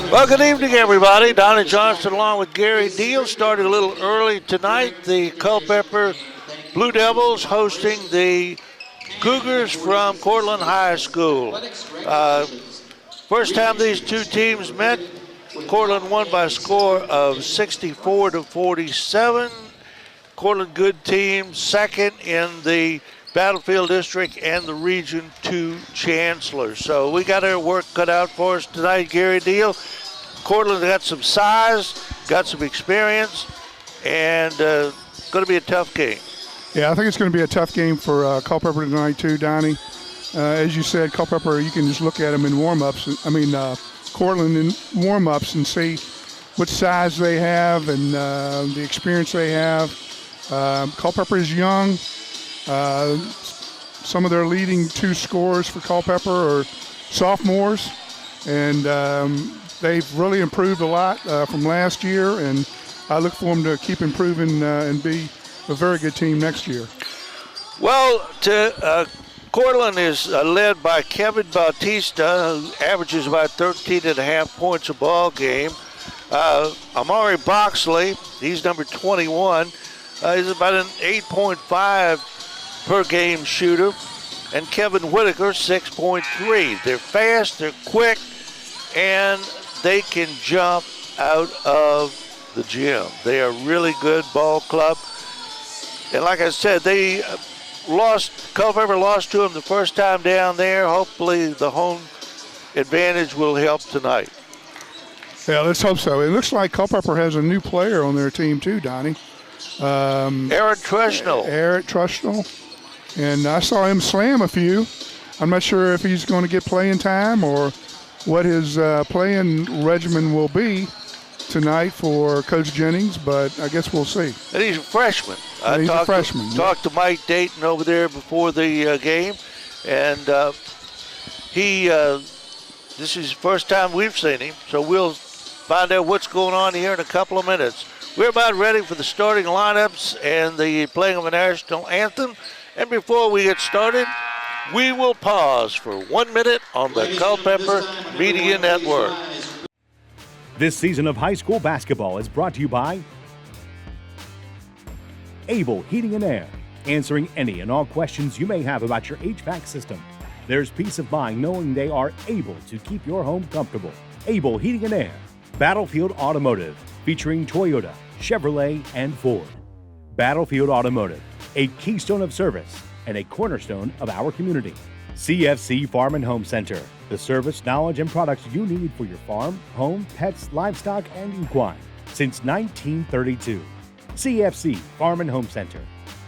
Well, good evening, everybody. Donnie Johnson along with Gary Deal. Started a little early tonight. The Culpeper Blue Devils hosting the Cougars from Courtland High School. First time these two teams met, Courtland won by a score of 64-47. Courtland, good team, second in the Battlefield District and the Region 2 Chancellor. So we got our work cut out for us tonight, Gary Deal. Courtland got some size, got some experience, and going to be a tough game. Yeah, I think it's going to be a tough game for Culpeper tonight too, Donnie. As you said, Culpeper, you can just look at them in warm-ups. Courtland in warm-ups and see what size they have and the experience they have. Culpeper is young. Some of their leading two scorers for Culpeper are sophomores, and they've really improved a lot from last year, and I look for them to keep improving and be a very good team next year. Well, Courtland is led by Kevin Bautista, who averages about 13.5 points a ball game. Amari Boxley, he's number 21. He's about an 8.5 per game shooter. And Kevin Whitaker, 6.3. They're fast, they're quick, and they can jump out of the gym. They are a really good ball club. And like I said, Culpeper lost to them the first time down there. Hopefully the home advantage will help tonight. Yeah, let's hope so. It looks like Culpeper has a new player on their team too, Donnie. Eric Trushnell. And I saw him slam a few. I'm not sure if he's going to get playing time or what his playing regimen will be tonight for Coach Jennings, but I guess we'll see. And he's a freshman. He's a freshman. Talked to Mike Dayton over there before the game, and this is his first time we've seen him, so we'll find out what's going on here in a couple of minutes. We're about ready for the starting lineups and the playing of a national anthem. And before we get started, we will pause for 1 minute on the Culpeper Media Network. This season of high school basketball is brought to you by Able Heating and Air, answering any and all questions you may have about your HVAC system. There's peace of mind knowing they are able to keep your home comfortable. Able Heating and Air. Battlefield Automotive, featuring Toyota, Chevrolet, and Ford. Battlefield Automotive, a keystone of service and a cornerstone of our community. CFC Farm and Home Center, the service, knowledge, and products you need for your farm, home, pets, livestock, and equine since 1932. CFC Farm and Home Center.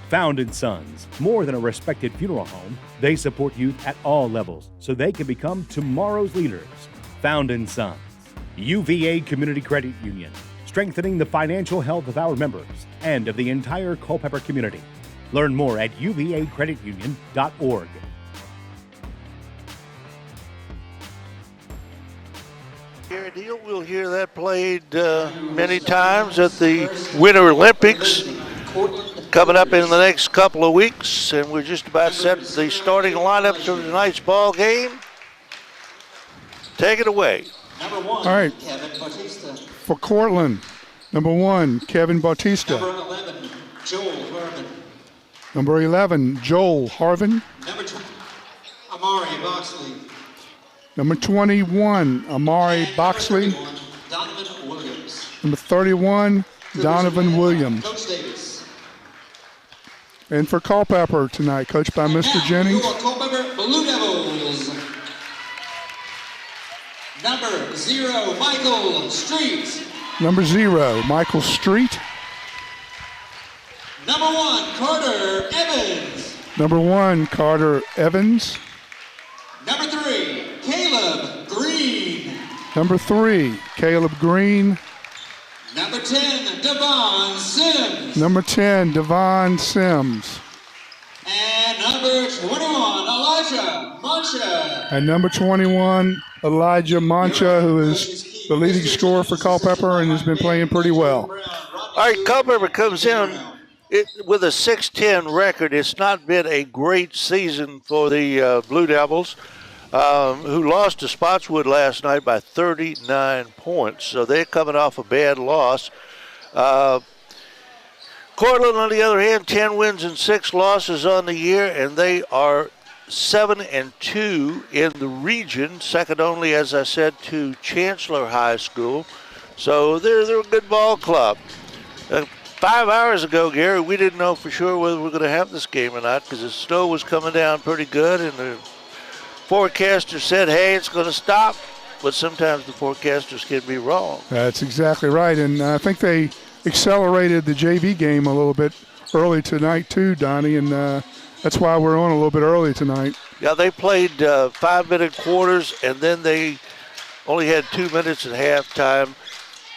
Found in Sons, more than a respected funeral home, they support youth at all levels so they can become tomorrow's leaders. Found in Sons. UVA Community Credit Union, strengthening the financial health of our members and of the entire Culpeper community. Learn more at uvacreditunion.org. Gary Deal, we'll hear that played many times at the Winter Olympics coming up in the next couple of weeks, and we're just about set the starting lineups for tonight's ball game. Take it away. Number 1, all right. Kevin Bautista. For Courtland, number 1, Kevin Bautista. Number 11, Joel Harvin. Number 11, Joel Harvin. Number 20, Amari Boxley. Number 21, Amari Boxley. Donovan Williams. Number 31, Donovan Williams. Coach Davis. And for Culpeper tonight, coached by Mr. Jennings. Your Culpeper Blue Devils. Number 0, Michael Street. Number 0, Michael Street. Number 1, Carter Evans. Number 1, Carter Evans. Number 3, Caleb Green. Number 3, Caleb Green. Number 10, Devon Sims. Number 10, Devon Sims. And number 21, Elijah Mancha. And number 21, Elijah Mancha, who is the leading scorer for Culpeper and has been playing pretty well. All right, Culpeper comes in with a 6-10 record. It's not been a great season for the Blue Devils. who lost to Spotswood last night by 39 points. So they're coming off a bad loss. Courtland, on the other hand, 10 wins and 6 losses on the year, and they are 7-2 in the region, second only, as I said, to Chancellor High School. So they're a good ball club. 5 hours ago, Gary, we didn't know for sure whether we're going to have this game or not because the snow was coming down pretty good, and the forecaster said, hey, it's going to stop. But sometimes the forecasters can be wrong. That's exactly right, and I think they accelerated the JV game a little bit early tonight too, Donnie, and that's why we're on a little bit early tonight. Yeah, they played 5-minute quarters, and then they only had 2 minutes at halftime.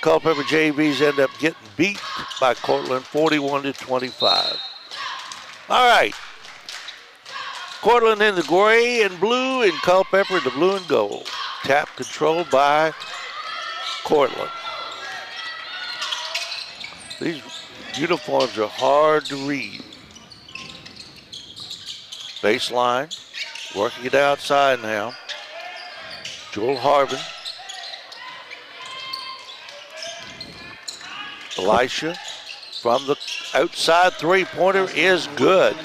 Culpeper JVs end up getting beat by Courtland 41-25. All right. Courtland in the gray and blue, and Culpeper in the blue and gold. Tap controlled by Courtland. These uniforms are hard to read. Baseline, working it outside now. Joel Harbin. Elisha from the outside three-pointer is good.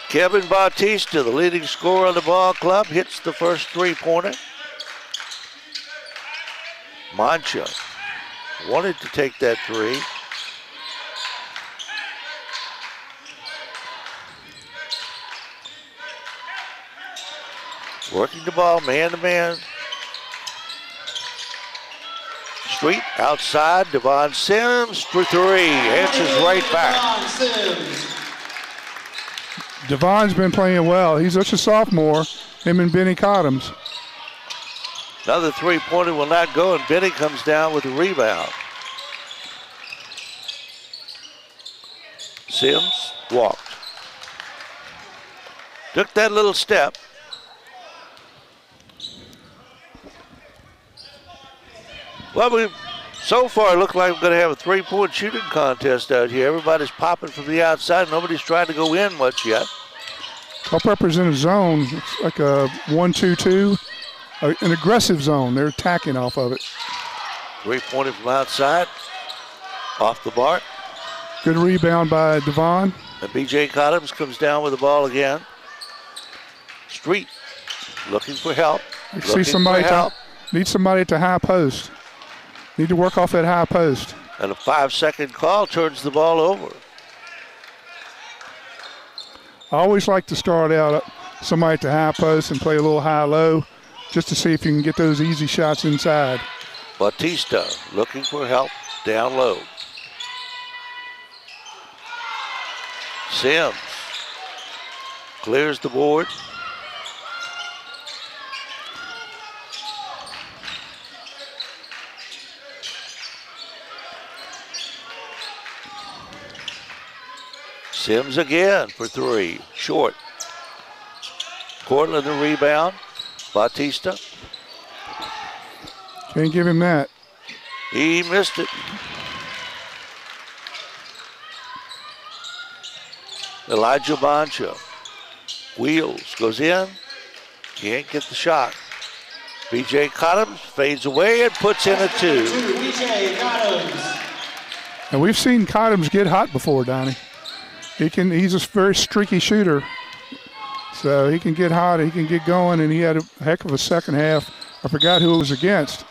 Kevin Bautista, the leading scorer on the ball club, hits the first three-pointer. Mancha wanted to take that three. Working the ball man-to-man. Street outside, Devon Sims for three. Answers right back. Devon's been playing well. He's just a sophomore, him and Benny Cottums. Another three-pointer will not go, and Benny comes down with a rebound. Sims walked. Took that little step. Well, so far look like we're going to have a three-point shooting contest out here. Everybody's popping from the outside. Nobody's trying to go in much yet. Culpeper's in a zone. It's like a 1-2-2, an aggressive zone. They're attacking off of it. Three-pointer from outside, off the mark. Good rebound by Devon. And B.J. Cottums comes down with the ball again. Street looking for help. See somebody need somebody at the high post. Need to work off that high post. And a 5-second call turns the ball over. I always like to start out somebody at the high post and play a little high-low just to see if you can get those easy shots inside. Bautista looking for help down low. Sims clears the board. Sims again for three, short. Courtland the rebound. Bautista. Can't give him that. He missed it. Elijah Mancha. Wheels, goes in. Can't get the shot. B.J. Cottums fades away and puts in a two. B.J. Cottums. And we've seen Cottums get hot before, Donnie. He's a very streaky shooter. So he can get hot, he can get going, and he had a heck of a second half. I forgot who it was against,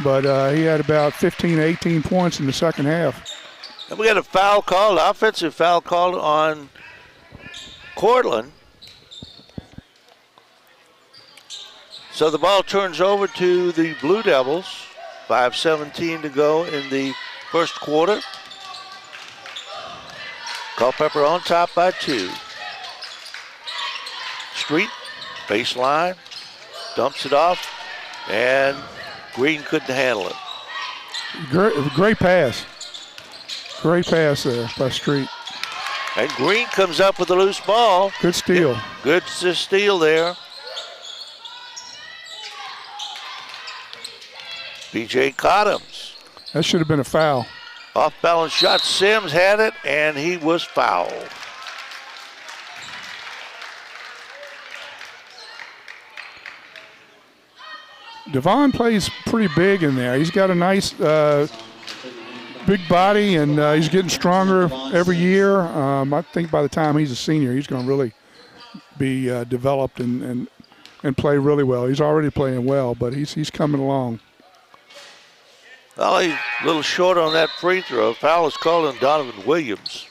but he had about 15, 18 points in the second half. And we got a foul called, offensive foul called on Courtland. So the ball turns over to the Blue Devils. 5:17 to go in the first quarter. Culpeper on top by 2. Street, baseline, dumps it off, and Green couldn't handle it. Great pass. Great pass there by Street. And Green comes up with a loose ball. Good steal. Good steal there. B.J. Cottums. That should have been a foul. Off-balance shot. Sims had it, and he was fouled. Devon plays pretty big in there. He's got a nice big body, and he's getting stronger every year. I think by the time he's a senior, he's going to really be developed and play really well. He's already playing well, but he's coming along. Well, he's a little short on that free throw. Foul is called on Donovan Williams.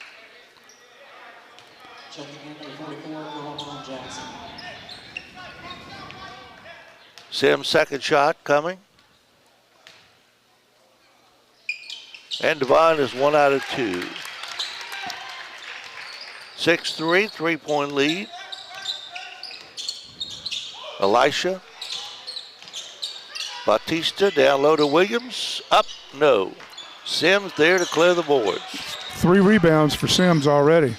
Sim's second shot coming. And Devon is 1 out of 2. 6-3, 3-point lead. Elisha. Bautista down low to Williams. Up, no. Sims there to clear the boards. 3 rebounds for Sims already.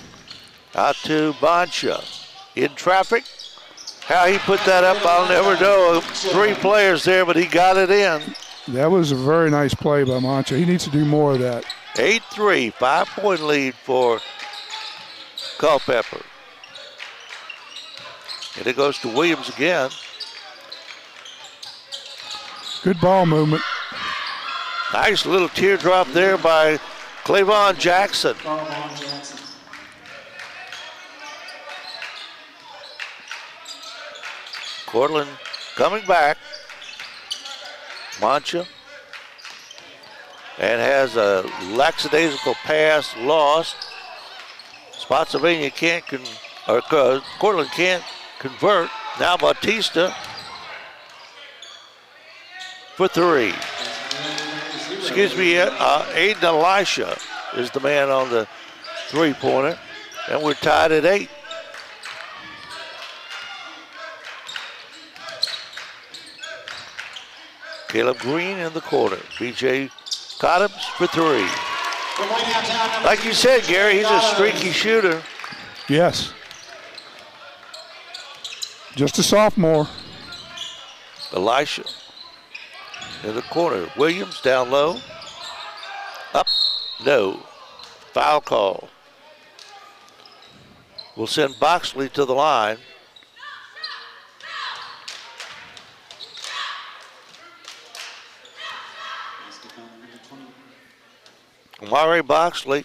Out to Boncha. In traffic. How he put that up, I'll never know. 3 players there, but he got it in. That was a very nice play by Mancha. He needs to do more of that. 8-3, 5-point lead for Culpeper. And it goes to Williams again. Good ball movement. Nice little teardrop there by Clavon Jackson. Courtland coming back. Mancha. And has a lackadaisical pass lost. Spotsylvania can't, Courtland can't convert. Now Bautista for 3. Excuse me, Aiden Elisha is the man on the 3-pointer. And we're tied at 8. Caleb Green in the corner. B.J. Cottums for 3. Like you said, Gary, he's a streaky shooter. Yes. Just a sophomore. Elisha in the corner. Williams down low. Up, no. Foul call. We'll send Boxley to the line. Amari Boxley.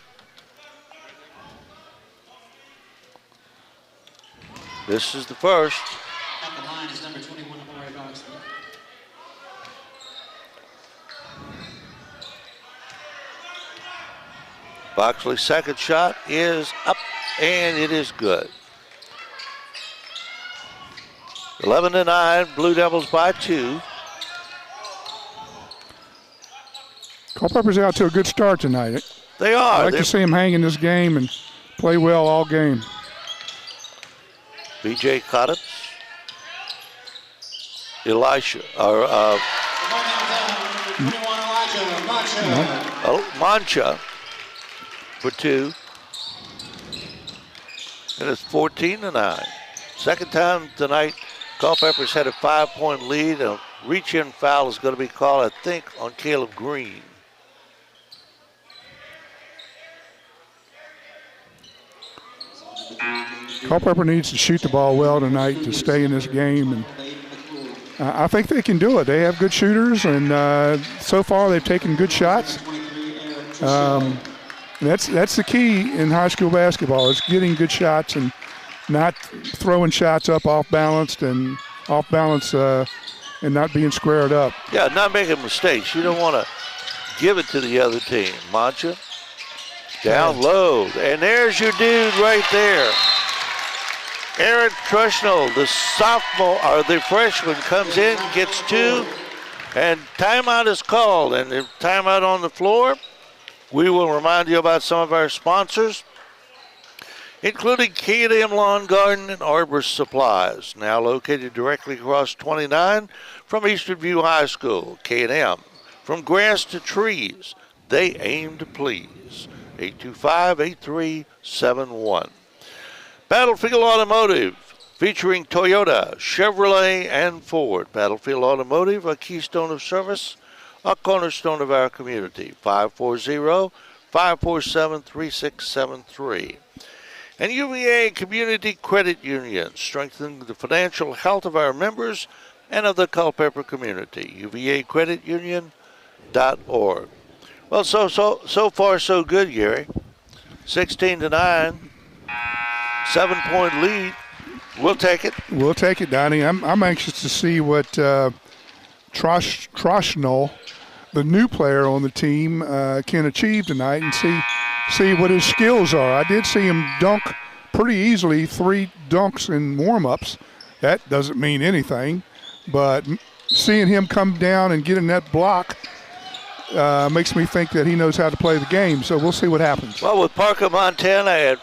This is the first. At the line is number 21, Amari Boxley. Boxley's second shot is up, and it is good. 11-9, Blue Devils by 2. Culpeper's out to a good start tonight. They are. I like to see him hang in this game and play well all game. B.J. Cottons. Elisha, Mancha for 2. And it's 14-9. Second time tonight, Culpeper's had a 5-point lead. A reach-in foul is going to be called, I think, on Caleb Green. Culpeper needs to shoot the ball well tonight to stay in this game, and I think they can do it. They have good shooters, and so far they've taken good shots. That's the key in high school basketball, is getting good shots and not throwing shots up off balance and not being squared up. Yeah, not making mistakes. You don't want to give it to the other team. Mancha down low, and there's your dude right there. Aaron Trushnell, the sophomore, or the freshman, comes in, gets 2, and timeout is called. And if timeout on the floor, we will remind you about some of our sponsors, including K&M Lawn Garden and Arborist Supplies, now located directly across 29 from Eastern View High School. K&M, from grass to trees, they aim to please. 825-8371. Battlefield Automotive, featuring Toyota, Chevrolet, and Ford. Battlefield Automotive, a keystone of service, a cornerstone of our community. 540-547-3673. And UVA Community Credit Union, strengthening the financial health of our members and of the Culpeper community. UVACreditUnion.org. Well, so far so good, Gary. 16-9, 7-point lead. We'll take it. We'll take it, Donnie. I'm anxious to see what Troshnell, the new player on the team, can achieve tonight, and see what his skills are. I did see him dunk pretty easily, 3 dunks in warm-ups. That doesn't mean anything, but seeing him come down and get in that block makes me think that he knows how to play the game, so we'll see what happens. Well, with Parker, Montana at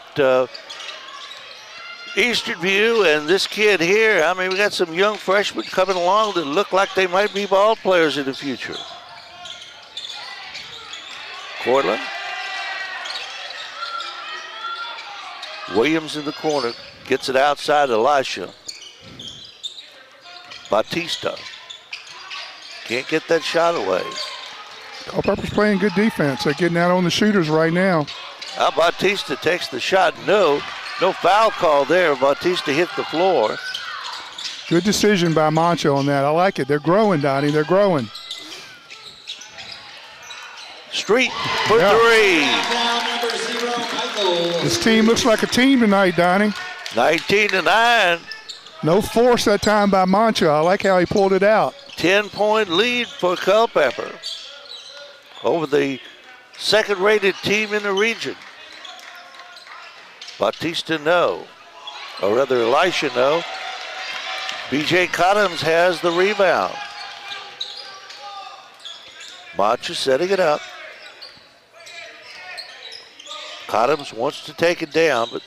Eastern View and this kid here, I mean, we got some young freshmen coming along that look like they might be ball players in the future. Courtland. Williams in the corner, gets it outside Elisha. Batista. Can't get that shot away. Culpeper's playing good defense. They're getting out on the shooters right now. Batista takes the shot. No foul call there. Batista hit the floor. Good decision by Mancho on that. I like it. They're growing, Donnie. They're growing. Street for 3. This team looks like a team tonight, Donnie. 19-9. No force that time by Mancho. I like how he pulled it out. 10-point lead for Culpeper over the second-rated team in the region. Batista no, or rather Elisha no. B.J. Cottons has the rebound. Mancha setting it up. Cottons wants to take it down, but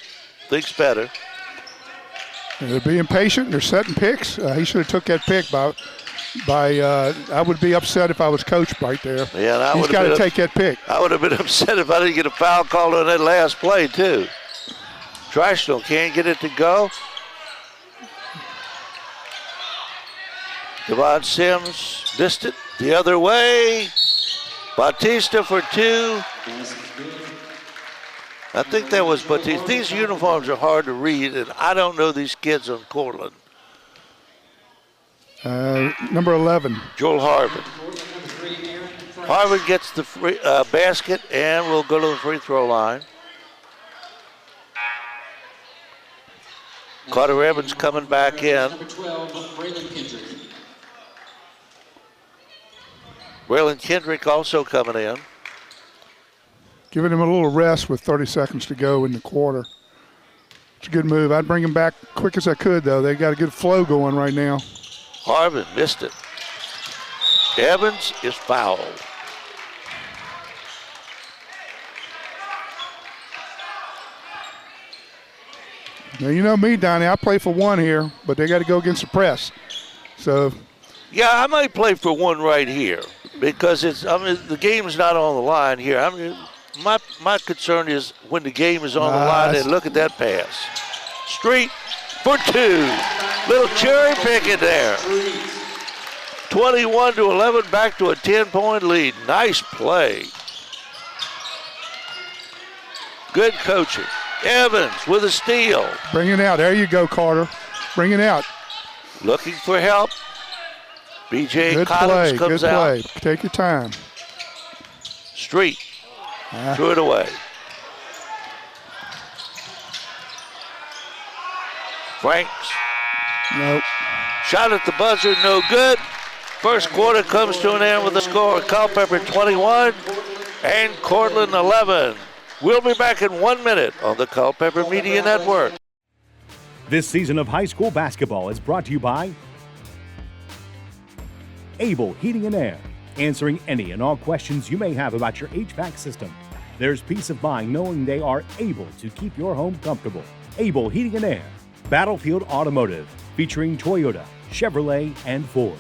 thinks better. And they're being patient. They're setting picks. He should have took that pick by I would be upset if I was coach right there. Yeah, he's got to take that pick. I would have been upset if I didn't get a foul called on that last play too. Trishno can't get it to go. Devon Sims missed it the other way. Batista for 2. I think that was Batista. These uniforms are hard to read, and I don't know these kids on Courtland. Number 11. Joel Harvin. Harvin gets the free, basket and will go to the free throw line. Carter Evans coming back in. Braylon Kendrick also coming in. Giving him a little rest with 30 seconds to go in the quarter. It's a good move. I'd bring him back quick as I could, though. They got a good flow going right now. Harvin missed it. Evans is fouled. Now, you know me, Donnie. I play for 1 here, but they got to go against the press. So, yeah, I might play for 1 right here because the game's not on the line here. My concern is when the game is on the line, and look at that pass. Street for 2. Little cherry picking there. 21-11, back to a 10-point lead. Nice play. Good coaching. Evans with a steal. Bring it out. There you go, Carter. Bring it out. Looking for help. B.J. Good Collins play. comes Good play. out. Take your time. Street. Threw it away. Franks. Nope. Shot at the buzzer, no good. First quarter comes to an end with a score of Culpeper 21 and Courtland 11. We'll be back in 1 minute on the Culpeper Media Network. This season of high school basketball is brought to you by Able Heating and Air, answering any and all questions you may have about your HVAC system. There's peace of mind knowing they are able to keep your home comfortable. Able Heating and Air. Battlefield Automotive, featuring Toyota, Chevrolet, and Ford.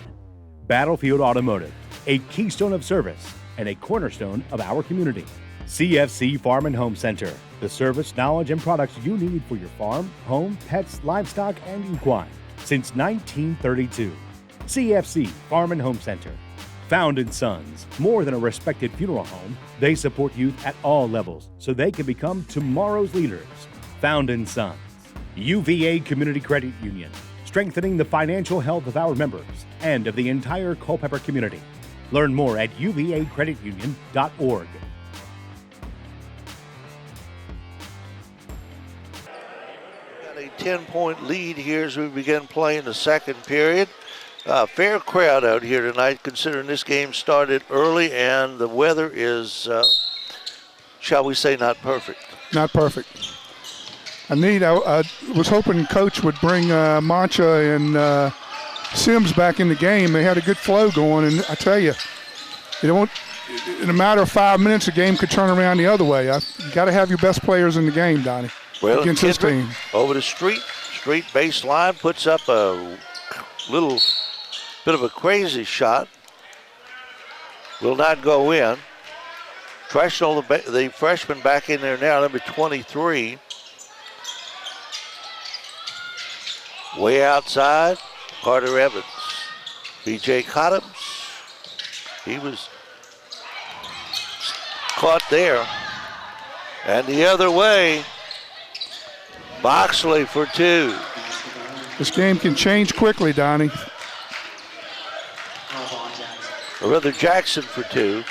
Battlefield Automotive, a keystone of service and a cornerstone of our community. CFC Farm and Home Center, the service, knowledge, and products you need for your farm, home, pets, livestock, and equine since 1932. CFC Farm and Home Center. Found & Sons, more than a respected funeral home, they support youth at all levels so they can become tomorrow's leaders. Found & Sons. UVA Community Credit Union, strengthening the financial health of our members and of the entire Culpeper community. Learn more at ubacreditunion.org. Got a 10-point lead here as we begin playing the second period. Fair crowd out here tonight, considering this game started early and the weather is, shall we say, not perfect. Not perfect. I was hoping Coach would bring Mancha and Sims back in the game. They had a good flow going, and I tell you, in a matter of 5 minutes, the game could turn around the other way. You got to have your best players in the game, Donnie, against this team. Over the street baseline, puts up a little bit of a crazy shot. Will not go in. Treshnow, the freshman, back in there now, number 23. Way outside, Carter Evans. B.J. Cottums, he was caught there. And the other way, Boxley for two. This game can change quickly, Donnie. Or rather, Jackson for two.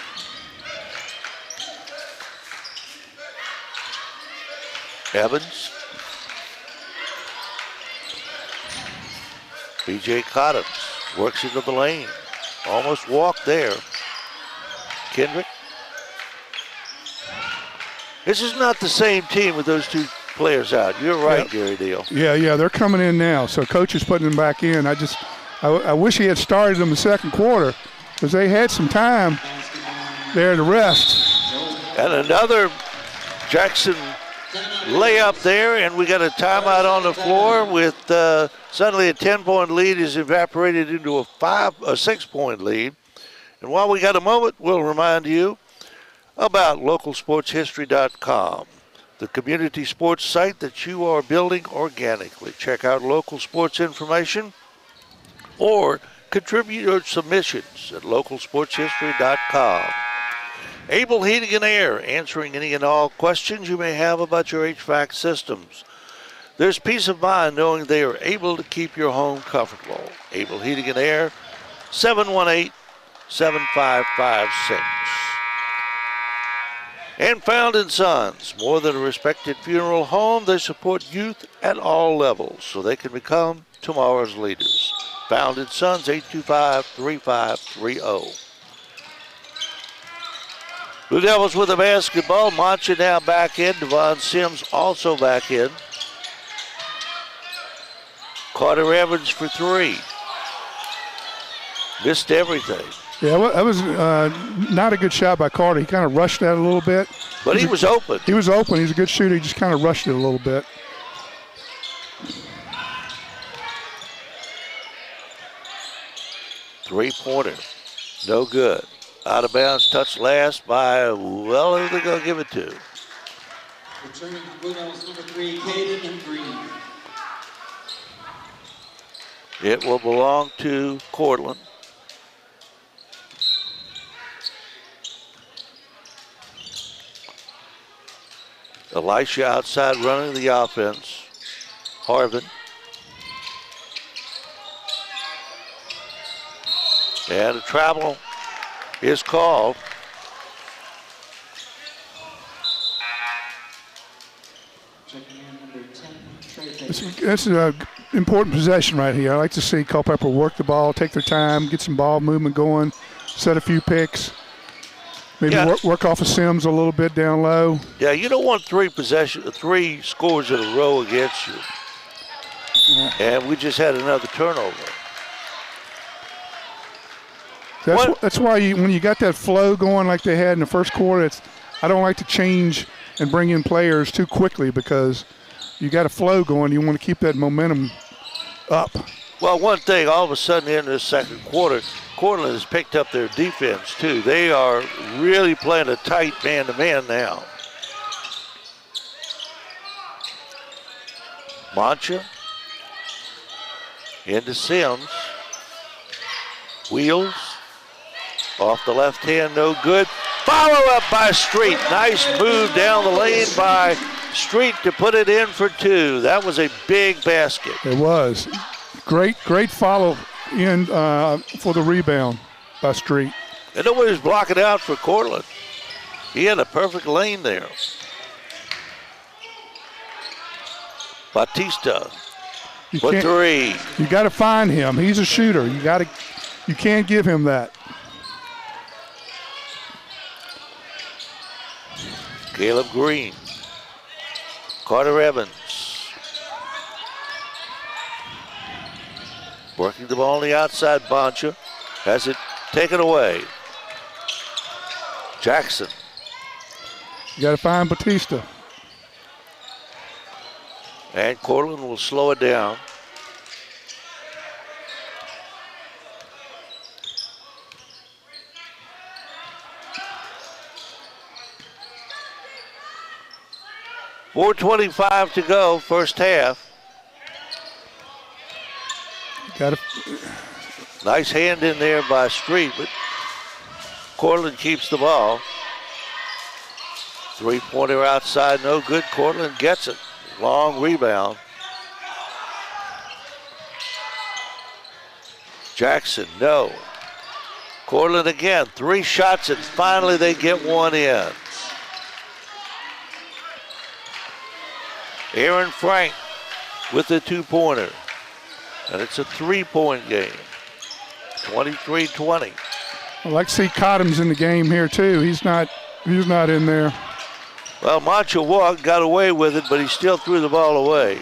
Evans. B.J. Cottums works into the lane. Almost walked there. Kendrick. This is not the same team with those two players out. You're right, Gary Deal. Yeah, they're coming in now. So Coach is putting them back in. I wish he had started them in the second quarter because they had some time there to rest. And another Jackson layup there, and we got a timeout on the floor with suddenly a 10-point lead is evaporated into a 6-point lead. And while we got a moment, we'll remind you about localsportshistory.com, the community sports site that you are building organically. Check out local sports information or contribute your submissions at localsportshistory.com. Able Heating and Air, answering any and all questions you may have about your HVAC systems. There's peace of mind knowing they are able to keep your home comfortable. Able Heating and Air, 718-7556. And Found & Sons, more than a respected funeral home, they support youth at all levels so they can become tomorrow's leaders. Found & Sons, 825-3530. Blue Devils with the basketball. Mancha now back in. Devon Sims also back in. Carter Evans for three. Missed everything. Yeah, well, that was not a good shot by Carter. He kind of rushed that a little bit. But he was open. He was open. He's a good shooter. He just kind of rushed it a little bit. Three-pointer. No good. Out of bounds, touch last by, well, who are they going to give it to? Returning to Blue Devils number 3, Caden Green. It will belong to Courtland. Elisha outside running the offense. Harvin. And a travel is called. This is an important possession right here. I like to see Culpeper work the ball, take their time, get some ball movement going, set a few picks, maybe work off of Sims a little bit down low. Yeah, you don't want three scores in a row against you. Yeah. And we just had another turnover. That's why when you got that flow going like they had in the first quarter, I don't like to change and bring in players too quickly because you got a flow going. You want to keep that momentum up. Well, one thing, all of a sudden in this second quarter, Courtland has picked up their defense too. They are really playing a tight man-to-man now. Mancha into Sims. Wheels. Off the left hand, no good. Follow up by Street. Nice move down the lane by Street to put it in for two. That was a big basket. It was. Great follow in for the rebound by Street. And nobody was blocking out for Courtland. He had a perfect lane there. Batista for three. You got to find him. He's a shooter. You can't give him that. Caleb Green. Carter Evans. Working the ball on the outside. Boncha has it taken away. Jackson. You got to find Batista. And Courtland will slow it down. .425 to go, first half. Nice hand in there by Street, but Courtland keeps the ball. Three-pointer outside, no good. Courtland gets it. Long rebound. Jackson, no. Courtland again, 3 shots, and finally they get one in. Aaron Frank with the 2-pointer. And it's a 3-point game. 23-20. I'd like to see Cottom's in the game here too. He's not in there. Well, Mancha walked, got away with it, but he still threw the ball away.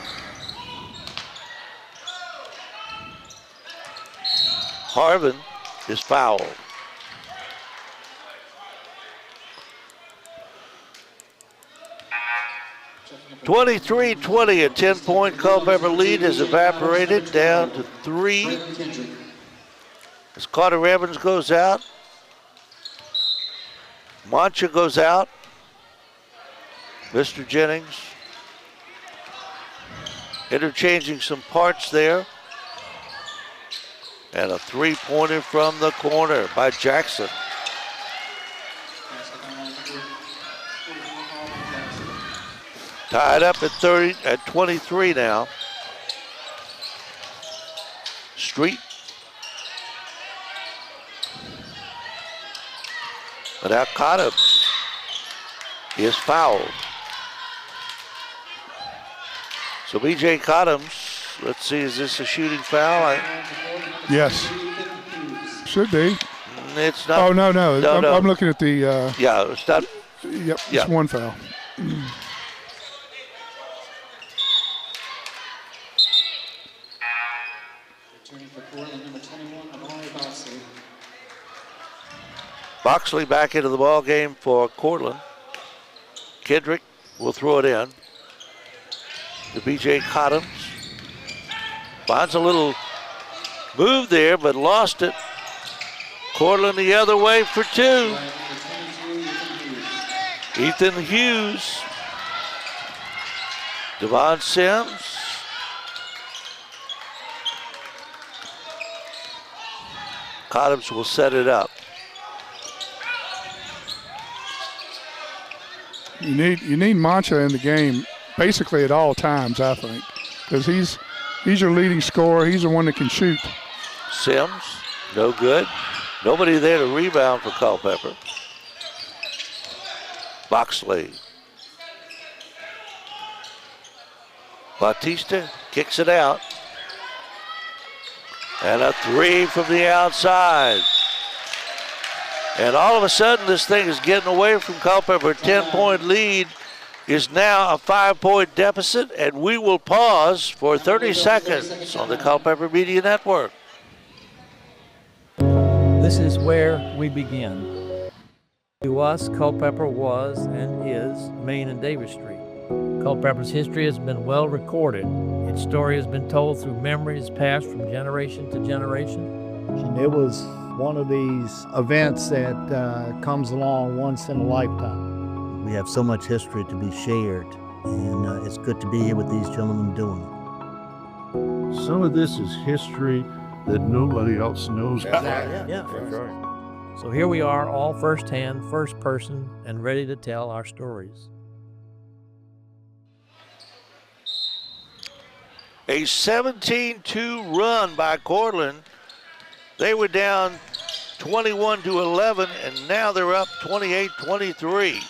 Harvin is fouled. .23-20, a 10-point Culpeper lead has evaporated down to 3. As Carter Evans goes out. Mancha goes out. Mr. Jennings interchanging some parts there. And a 3-pointer from the corner by Jackson. Tied up at 23 now. Street. But now Cottom is fouled. So B.J. Cottoms, let's see, is this a shooting foul? Yes. Should be. It's not. Oh, no. I'm looking at the. Yeah, it's not. Yep, it's one foul. Boxley back into the ball game for Courtland. Kendrick will throw it in to B.J. Cottoms. Finds a little move there, but lost it. Courtland the other way for 2. Ethan Hughes. Devon Sims. Cottoms will set it up. You need Mancha in the game basically at all times, I think, because he's your leading scorer. He's the one that can shoot. Sims, no good. Nobody there to rebound for Culpeper. Boxley. Batista kicks it out. And a 3 from the outside. And all of a sudden, this thing is getting away from Culpeper. 10-point lead is now a 5-point deficit, and we will pause for 30 seconds on the Culpeper Media Network. This is where we begin. To us, Culpeper was and is Main and Davis Street. Culpeper's history has been well recorded. Its story has been told through memories passed from generation to generation. It was one of these events that comes along once in a lifetime. We have so much history to be shared, and it's good to be here with these gentlemen doing it. Some of this is history that nobody else knows about. Yeah, that's right. So here we are, all firsthand, first person, and ready to tell our stories. A 17-2 run by Courtland. They were down 21-11, and now they're up 28-23.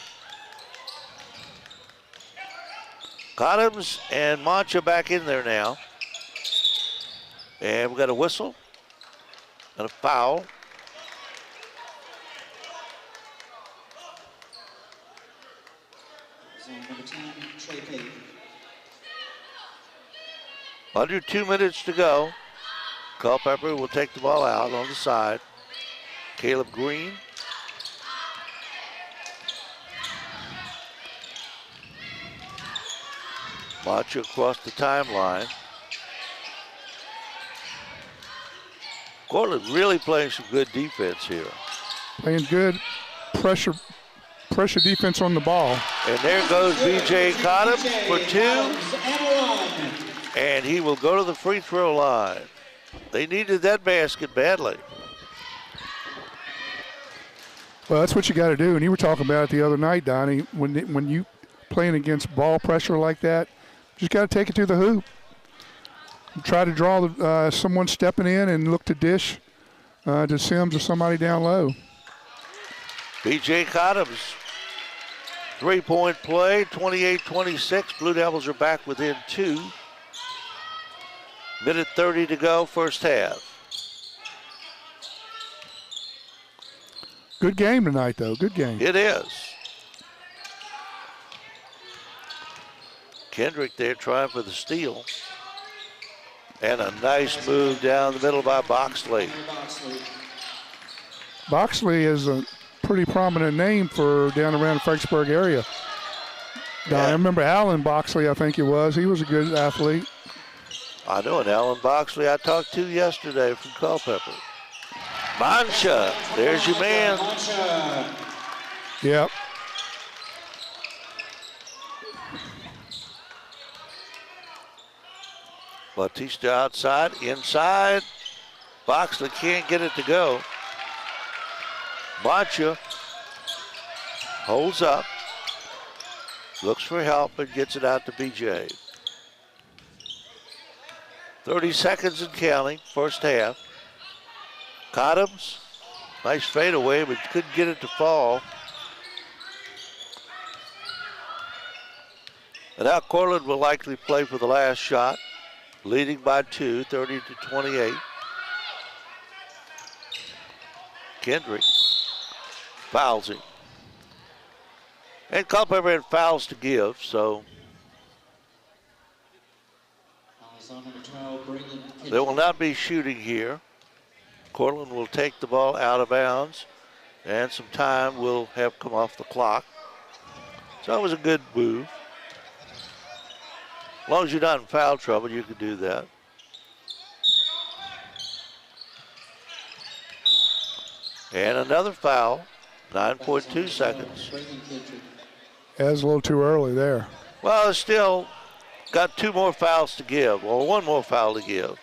Cottums and Mancha back in there now. And we got a whistle and a foul. Number 10, Trey Payton. Under 2 minutes to go. Culpeper will take the ball out on the side. Caleb Green. Mancha across the timeline. Courtland really playing some good defense here. Playing good pressure defense on the ball. And there goes B.J. Cottom for 2. And he will go to the free throw line. They needed that basket badly. Well, that's what you got to do. And you were talking about it the other night, Donnie. When you playing against ball pressure like that, just got to take it to the hoop. Try to draw someone stepping in and look to dish to Sims or somebody down low. B.J. Cottom's three-point play, 28-26. Blue Devils are back within 2. Minute 30 to go, first half. Good game tonight, though. Good game. It is. Kendrick there trying for the steal. And a nice move down the middle by Boxley. Boxley is a pretty prominent name for down around the Fredericksburg area. Yeah. I remember Alan Boxley, I think it was. He was a good athlete. I know an Alan Boxley I talked to yesterday from Culpeper. Mancha, there's your man. Yep. Batista outside, inside. Boxley can't get it to go. Mancha holds up, looks for help and gets it out to BJ. 30 seconds and counting, first half. Cottums, nice fadeaway, but couldn't get it to fall. And now Courtland will likely play for the last shot, leading by 2, 30-28. Kendrick fouls him. And Culpeper had fouls to give, so there will not be shooting here. Courtland will take the ball out of bounds, and some time will have come off the clock. So it was a good move. As long as you're not in foul trouble, you can do that. And another foul, 9.2 seconds. That's a little too early there. Well, it's still got 2 more fouls to give, or 1 more foul to give.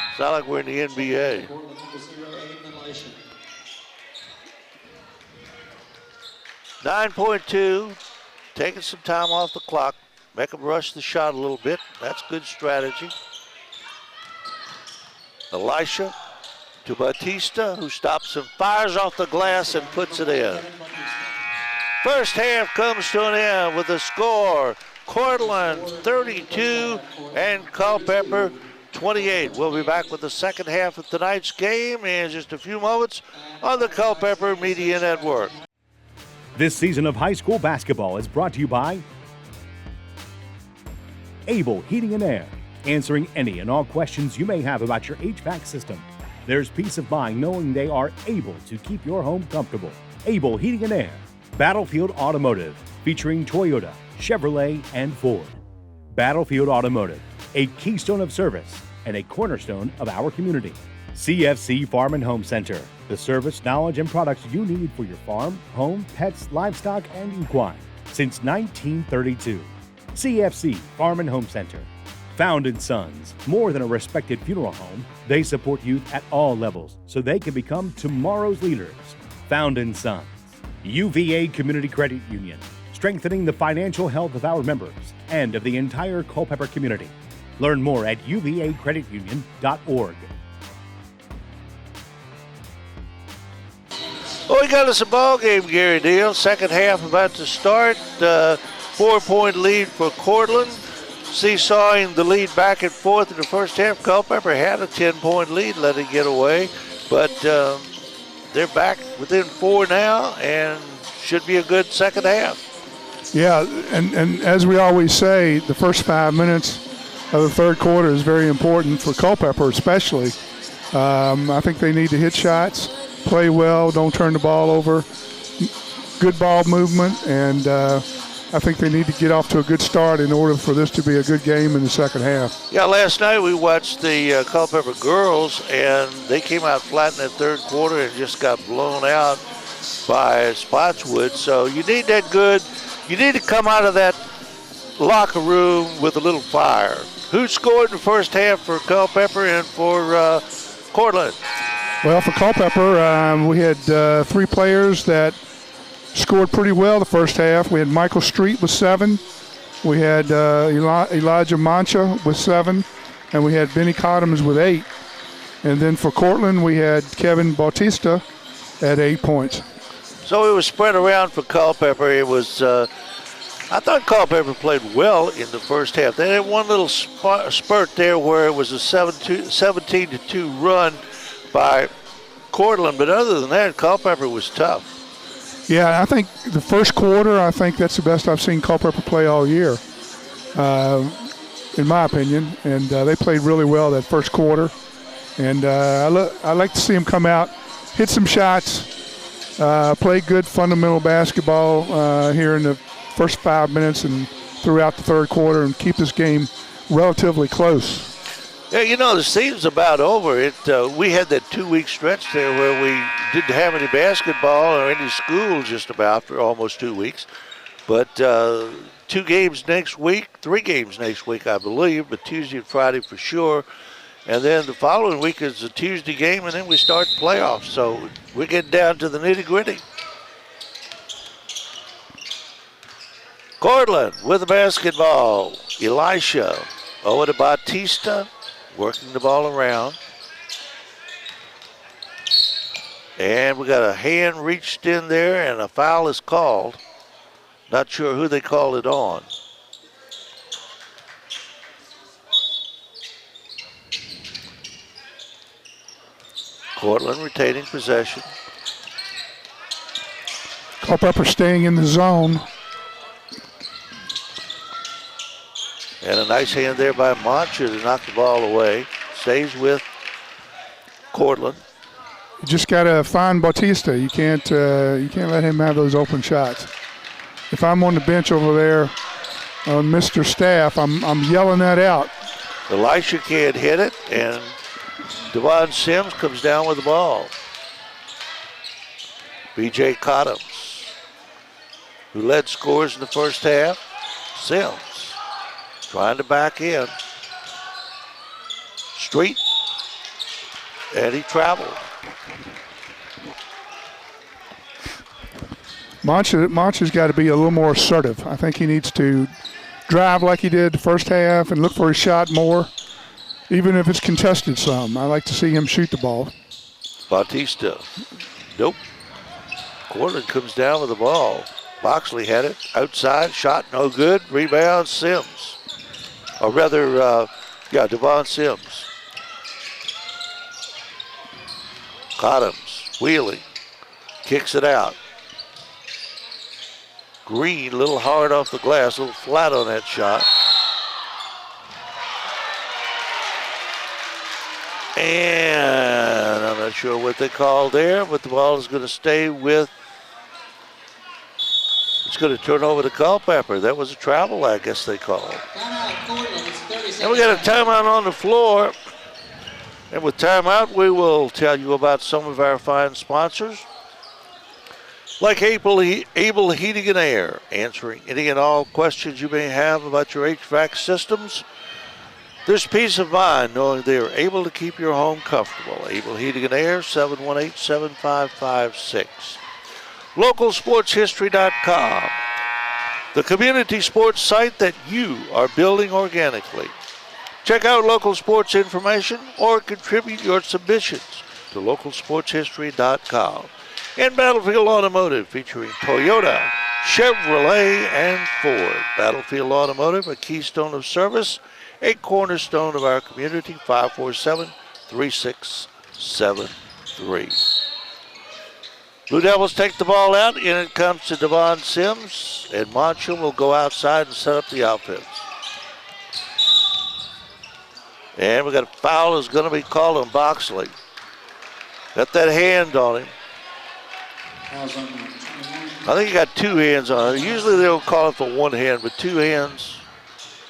It's not like we're in the NBA. 9.2, taking some time off the clock. Make them rush the shot a little bit. That's good strategy. Elisha to Batista, who stops and fires off the glass and puts it in. First half comes to an end with a score. Courtland 32 and Culpeper 28. We'll be back with the second half of tonight's game in just a few moments on the Culpeper Media Network. This season of high school basketball is brought to you by Able Heating and Air, answering any and all questions you may have about your HVAC system. There's peace of mind knowing they are able to keep your home comfortable. Able Heating and Air. Battlefield Automotive, featuring Toyota, Chevrolet, and Ford. Battlefield Automotive, a keystone of service and a cornerstone of our community. CFC Farm and Home Center, the service, knowledge, and products you need for your farm, home, pets, livestock, and equine since 1932. CFC Farm and Home Center. Found in Sons, more than a respected funeral home, they support youth at all levels so they can become tomorrow's leaders. Found in Sons. UVA Community Credit Union, strengthening the financial health of our members and of the entire Culpeper community. Learn more at uvacreditunion.org. Well, we got us a ball game, Gary Deal. Second half about to start. 4-point lead for Courtland. Seesawing the lead back and forth in the first half. Culpeper had a 10-point lead, let it get away. But they're back within 4 now and should be a good second half. Yeah, and as we always say, the first 5 minutes of the third quarter is very important for Culpeper especially. I think they need to hit shots, play well, don't turn the ball over, good ball movement, and I think they need to get off to a good start in order for this to be a good game in the second half. Yeah, last night we watched the Culpeper girls, and they came out flat in that third quarter and just got blown out by Spotswood. So you need that good. You need to come out of that locker room with a little fire. Who scored in the first half for Culpeper and for Courtland? Well, for Culpeper, we had 3 players that scored pretty well the first half. We had Michael Street with 7. We had Elijah Mancha with 7. And we had Benny Cottams with 8. And then for Courtland, we had Kevin Bautista at 8 points. So it was spread around for Culpeper. It was, I thought Culpeper played well in the first half. They had one little spurt there where it was a 17-2 run by Courtland. But other than that, Culpeper was tough. Yeah, I think the first quarter, I think that's the best I've seen Culpeper play all year, in my opinion. And they played really well that first quarter. And I like to see them come out, hit some shots, play good fundamental basketball here in the first 5 minutes and throughout the third quarter and keep this game relatively close. Yeah, you know, the season's about over. We had that 2-week stretch there where we didn't have any basketball or any school just about for almost 2 weeks. But 2 games next week, 3 games next week, I believe, but Tuesday and Friday for sure. And then the following week is a Tuesday game, and then we start playoffs. So we're getting down to the nitty-gritty. Courtland with the basketball. Elisha over to Bautista, working the ball around. And we got a hand reached in there, and a foul is called. Not sure who they called it on. Courtland retaining possession. Culpeper staying in the zone. And a nice hand there by Mancha to knock the ball away. Stays with Courtland. You just got to find Bautista. You can't let him have those open shots. If I'm on the bench over there on Mr. Staff, I'm yelling that out. Elisha can't hit it, and Devon Sims comes down with the ball. B.J. Cottams, who led scores in the first half. Sims trying to back in. Street, and he traveled. Mancha's got to be a little more assertive. I think he needs to drive like he did the first half and look for his shot more, even if it's contested some. I like to see him shoot the ball. Bautista, nope. Courtland comes down with the ball. Boxley had it outside, shot no good. Rebound Sims, or rather, Devon Sims. Cottams wheeling, kicks it out. Green, a little hard off the glass, a little flat on that shot. And I'm not sure what they called there, but the ball is going to stay with, it's going to turn over to Culpeper. That was a travel, I guess they called. And we got a timeout on the floor. And with timeout, we will tell you about some of our fine sponsors. Like Able Heating and Air, answering any and all questions you may have about your HVAC systems. There's peace of mind knowing they are able to keep your home comfortable. Able Heating and Air, 718-7556. LocalSportsHistory.com. the community sports site that you are building organically. Check out local sports information or contribute your submissions to localsportshistory.com. And Battlefield Automotive, featuring Toyota, Chevrolet, and Ford. Battlefield Automotive, a keystone of service, a cornerstone of our community. 547-3673. Blue Devils take the ball out. In it comes to Devon Sims, and Mancha will go outside and set up the offense. And we got a foul that's going to be called on Boxley. Got that hand on him. I think he got two hands on it. Usually they don't call it for one hand, but two hands,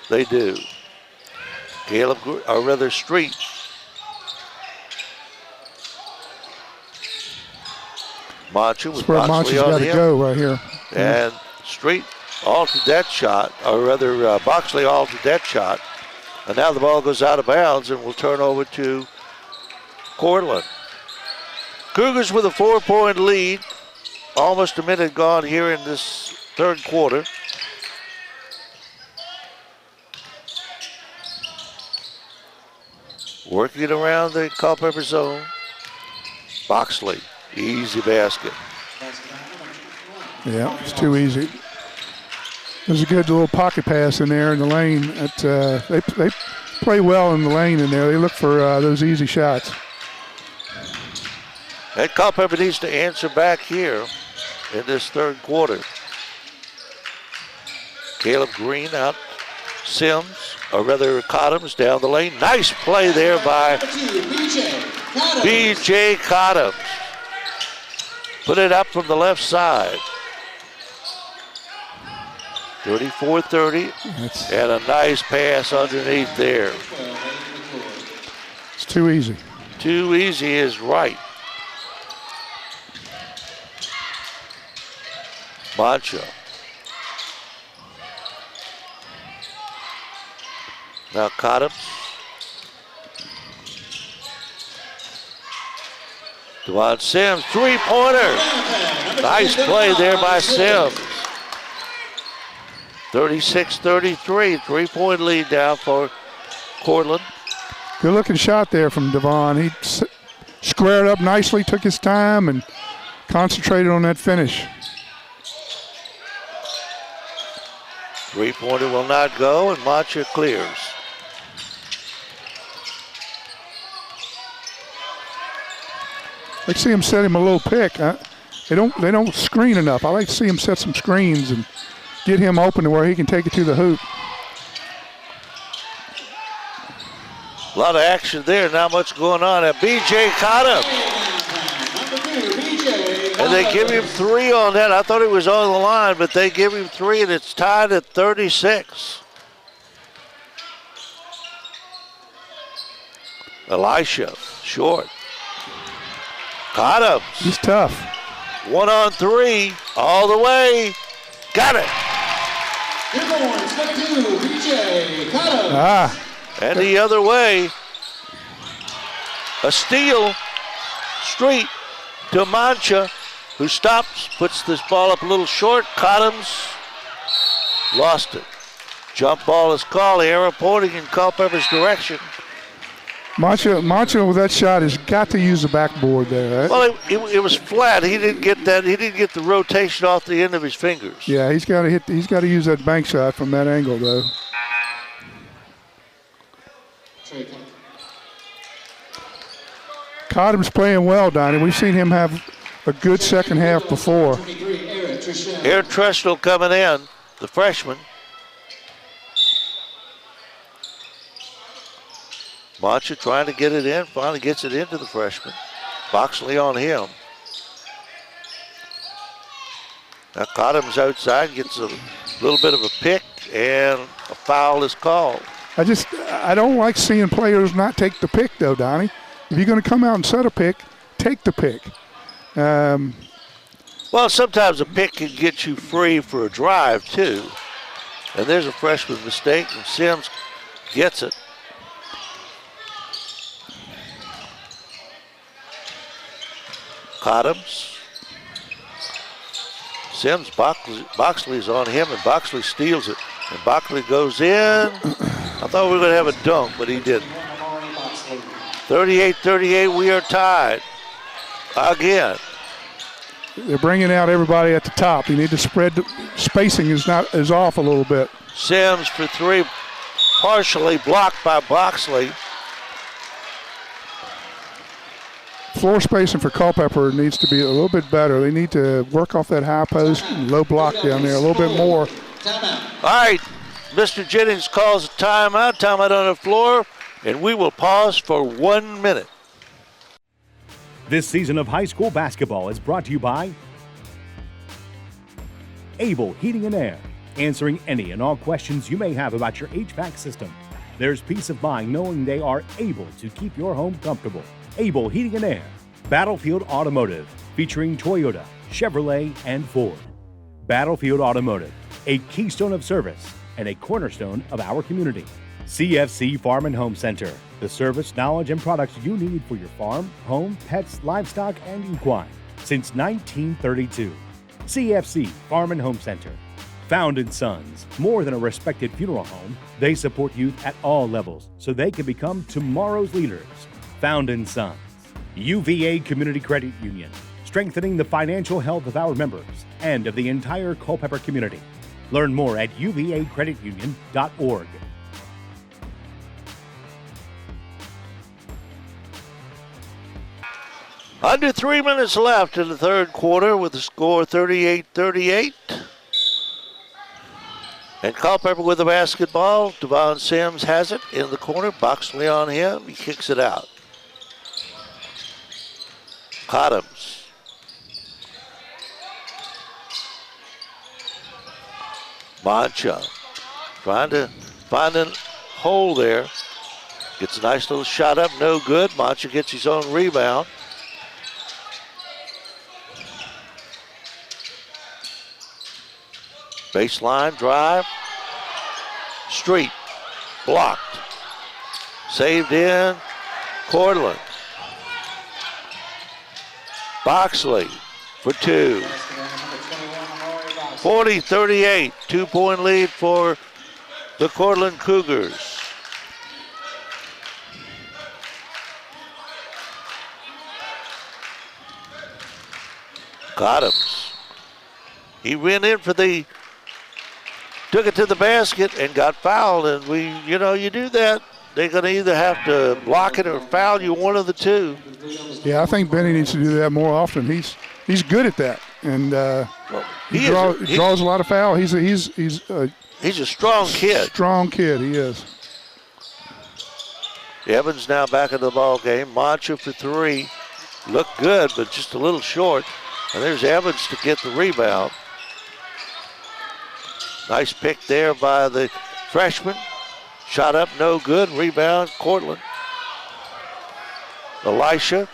they do. Street. Mancha with Boxley on him. Go right here. And Street altered that shot, or rather Boxley altered that shot. And now the ball goes out of bounds and will turn over to Courtland. Cougars with a 4-point lead. Almost a minute gone here in this third quarter. Working it around the Culpeper zone. Boxley, easy basket. Yeah, it's too easy. There's a good little pocket pass in there in the lane. They play well in the lane in there. They look for those easy shots. And Culpeper needs to answer back here in this third quarter. Caleb Green out. Sims, or rather Cottums down the lane. Nice play there by B.J. Cottums. Put it up from the left side. 34-30, and a nice pass underneath there. It's too easy. Too easy is right. Mancha. Now Cottums. Devon Sims, three-pointer. Nice play there by Sims. 36-33, three-point lead down for Courtland. Good looking shot there from Devon. He squared up nicely, took his time, and concentrated on that finish. Three-pointer will not go, and Mancha clears. I like to see him set him a little pick. They don't screen enough. I like to see him set some screens and get him open to where he can take it to the hoop. A lot of action there, not much going on at B.J. Cottums. And they give him three on that. I thought he was on the line, but they give him three, and it's tied at 36. Elisha, short. Cottums. He's tough. 1-on-3, all the way. Got it. And the other way. A steal. Street to Mancha, who stops, puts this ball up a little short. Cottums lost it. Jump ball is called. The arrow pointing in Culpeper's direction. Mancha with that shot has got to use the backboard there. Right? Well, it was flat. He didn't get that. He didn't get the rotation off the end of his fingers. Yeah, he's got to use that bank shot from that angle though. Cottums playing well, Donnie. We've seen him have a good second half before. Aaron Trushnell coming in, the freshman. Mancha trying to get it in, finally gets it into the freshman. Boxley on him. Now Cottums outside, gets a little bit of a pick, and a foul is called. I don't like seeing players not take the pick though, Donnie. If you're going to come out and set a pick, take the pick. Well, sometimes a pick can get you free for a drive too. And there's a freshman mistake, and Sims gets it. Cottums. Sims, Boxley's on him, and Boxley steals it. And Boxley goes in. I thought we were going to have a dunk, but he didn't. 38-38, we are tied again. They're bringing out everybody at the top. You need to spread. The spacing is off a little bit. Sims for three, partially blocked by Boxley. Floor spacing for Culpeper needs to be a little bit better. They need to work off that high post and low block down there a little bit more. All right, Mr. Jennings calls a timeout. Timeout on the floor, and we will pause for 1 minute. This season of high school basketball is brought to you by Able Heating and Air, answering any and all questions you may have about your HVAC system. There's peace of mind knowing they are able to keep your home comfortable. Able Heating and Air. Battlefield Automotive, featuring Toyota, Chevrolet, and Ford. Battlefield Automotive, a keystone of service and a cornerstone of our community. CFC Farm and Home Center, the service, knowledge, and products you need for your farm, home, pets, livestock, and equine since 1932. CFC Farm and Home Center. Found & Sons, more than a respected funeral home, they support youth at all levels so they can become tomorrow's leaders. Found & Sons. UVA Community Credit Union, strengthening the financial health of our members and of the entire Culpeper community. Learn more at uvacreditunion.org. Under 3 minutes left in the third quarter with the score 38-38. And Culpeper with the basketball. Devon Sims has it in the corner. Boxley on him. He kicks it out. Cottums. Mancha trying to find a hole there. Gets a nice little shot up. No good. Mancha gets his own rebound. Baseline drive. Street. Blocked. Saved in. Courtland. Boxley for two. 40-38. 2-point lead for the Courtland Cougars. Cottums. He went in for took it to the basket and got fouled. And you do that. They're going to either have to block it or foul you, one of the two. Yeah, I think Benny needs to do that more often. He's good at that, and he draws a lot of foul. He's a strong kid. Strong kid, he is. Evans now back into the ball game. Mancha for three. Looked good, but just a little short. And there's Evans to get the rebound. Nice pick there by the freshman. Shot up, no good. Rebound, Courtland. Elisha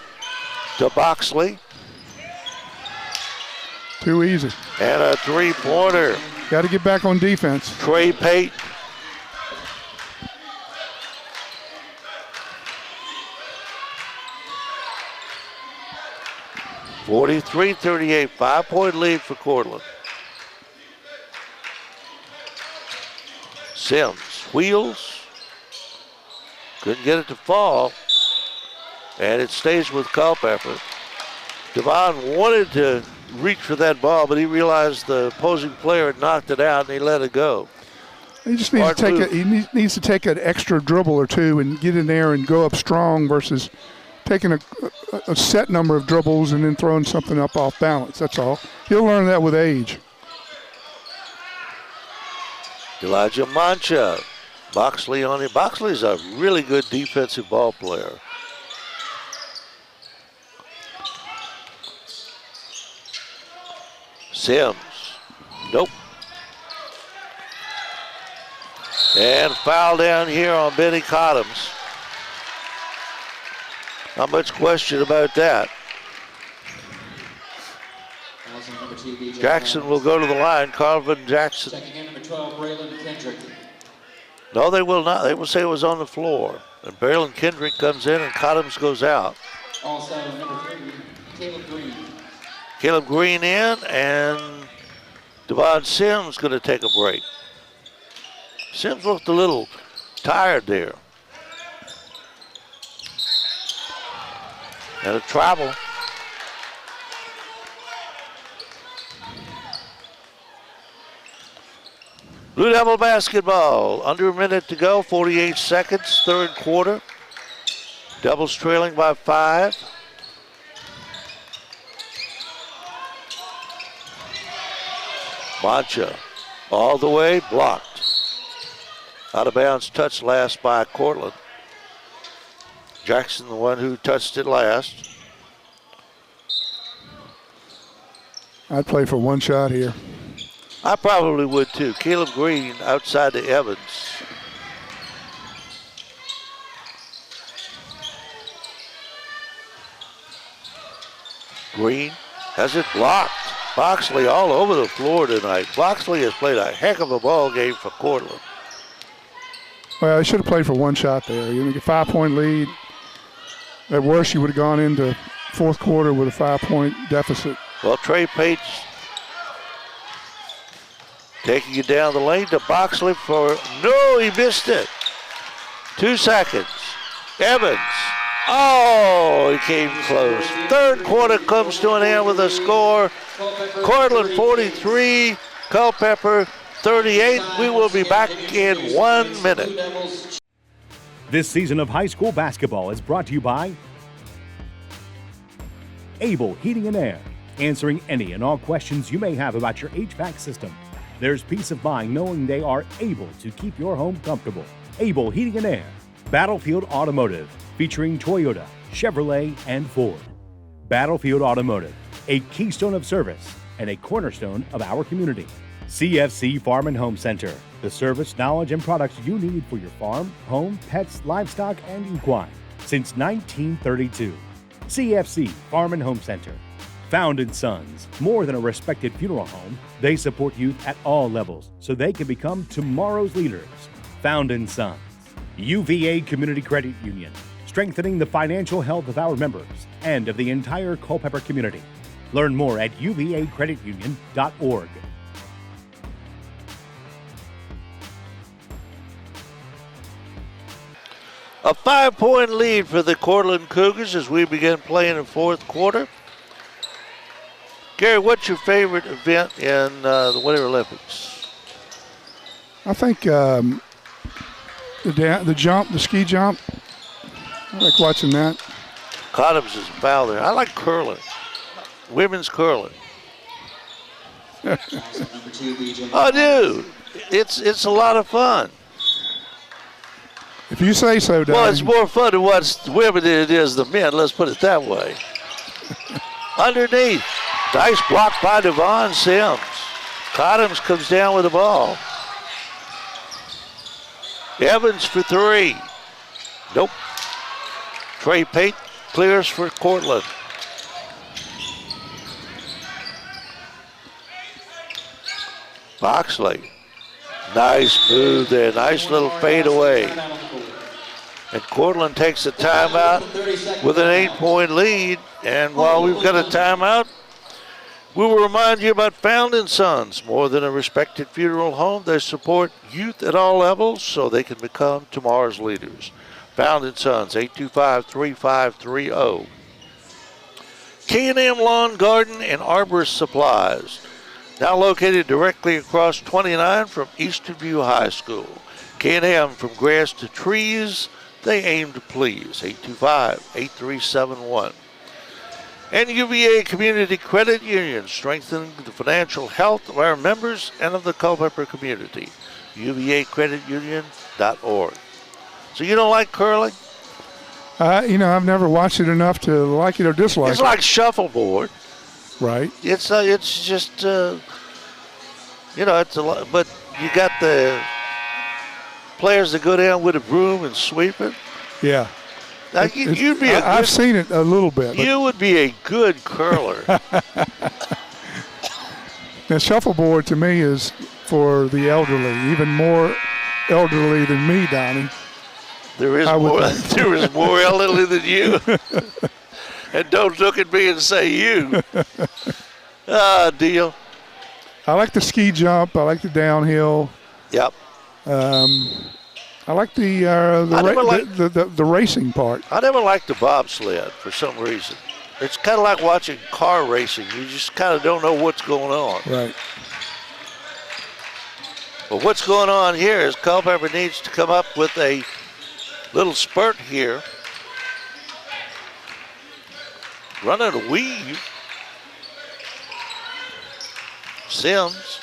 to Boxley. Too easy. And a three-pointer. Got to get back on defense. Trey Pate. (43-38), 5-point lead for Courtland. Sims wheels. Couldn't get it to fall. And it stays with Culpeper. Devon wanted to reach for that ball, but he realized the opposing player had knocked it out and he let it go. He just needs to take an extra dribble or two and get in there and go up strong versus taking a set number of dribbles and then throwing something up off balance. That's all. He'll learn that with age. Elijah Mancha. Boxley on it. Boxley's a really good defensive ball player. Sims. Nope. And foul down here on Benny Cottums. Not much question about that. Jackson will go to the line. Carlvin Jackson. Checking in number 12, Braylon Kendrick. No, they will not. They will say it was on the floor. And Braylon Kendrick comes in and Cottums goes out. Also number 3, Caleb Green. Caleb Green in, and Devon Sims going to take a break. Sims looked a little tired there. And a travel. Blue Devil basketball. Under a minute to go, 48 seconds, third quarter. Devils trailing by 5. Mancha all the way, blocked. Out of bounds touch last by Courtland. Jackson the one who touched it last. I'd play for one shot here. I probably would too. Caleb Green outside to Evans. Green has it blocked. Boxley all over the floor tonight. Boxley has played a heck of a ball game for Courtland. Well, he should have played for one shot there. You get a 5-point lead. At worst, you would have gone into fourth quarter with a 5-point deficit. Well, Trey Pates taking it down the lane to Boxley for, no, he missed it. 2 seconds. Evans. Oh, he came close. Third quarter comes to an end with a score. Courtland 43, Culpeper 38. We will be back in 1 minute. This season of high school basketball is brought to you by Able Heating and Air, answering any and all questions you may have about your HVAC system. There's peace of mind knowing they are able to keep your home comfortable. Able Heating and Air. Battlefield Automotive, featuring Toyota, Chevrolet, and Ford. Battlefield Automotive, a keystone of service and a cornerstone of our community. CFC Farm and Home Center, the service, knowledge, and products you need for your farm, home, pets, livestock, and equine since 1932. CFC Farm and Home Center. Found & Sons, more than a respected funeral home, they support youth at all levels so they can become tomorrow's leaders. Found & Sons. UVA Community Credit Union, strengthening the financial health of our members and of the entire Culpeper community. Learn more at uvacreditunion.org. A 5-point lead for the Courtland Cougars as we begin playing in fourth quarter. Gary, what's your favorite event in the Winter Olympics? I think the jump, the ski jump. I like watching that. Cottums is a foul there. I like curling. Women's curling. I do. It's a lot of fun. If you say so, Donnie. Well, it's more fun to watch the women than it is the men. Let's put it that way. Underneath. Nice block by Devon Sims. Cottums comes down with the ball. Evans for 3. Nope. Trey Pate clears for Courtland. Boxley. Nice move there. Nice little fade away. And Courtland takes a timeout with an 8-point lead. And while we've got a timeout, we will remind you about Found & Sons. More than a respected funeral home, they support youth at all levels so they can become tomorrow's leaders. Found & Sons, 825-3530. K&M Lawn, Garden, and Arborist Supplies. Now located directly across 29 from Eastern View High School. K&M, from grass to trees, they aim to please. 825-8371. And UVA Community Credit Union, strengthening the financial health of our members and of the Culpeper community. UVAcreditunion.org. So you don't like curling? I've never watched it enough to like it or dislike it. It's like shuffleboard. Right. It's just, it's a lot, but you got the players that go down with a broom and sweep it. Yeah. Now, you'd be I've seen it a little bit. You would be a good curler. Now, shuffleboard to me is for the elderly, even more elderly than me, Donnie. There is more elderly than you. And don't look at me and say you. Deal. I like the ski jump. I like the downhill. Yep. I like the racing part. I never liked the bobsled for some reason. It's kind of like watching car racing. You just kind of don't know what's going on. Right. But what's going on here is Culpeper needs to come up with a little spurt here. Running a weave. Sims.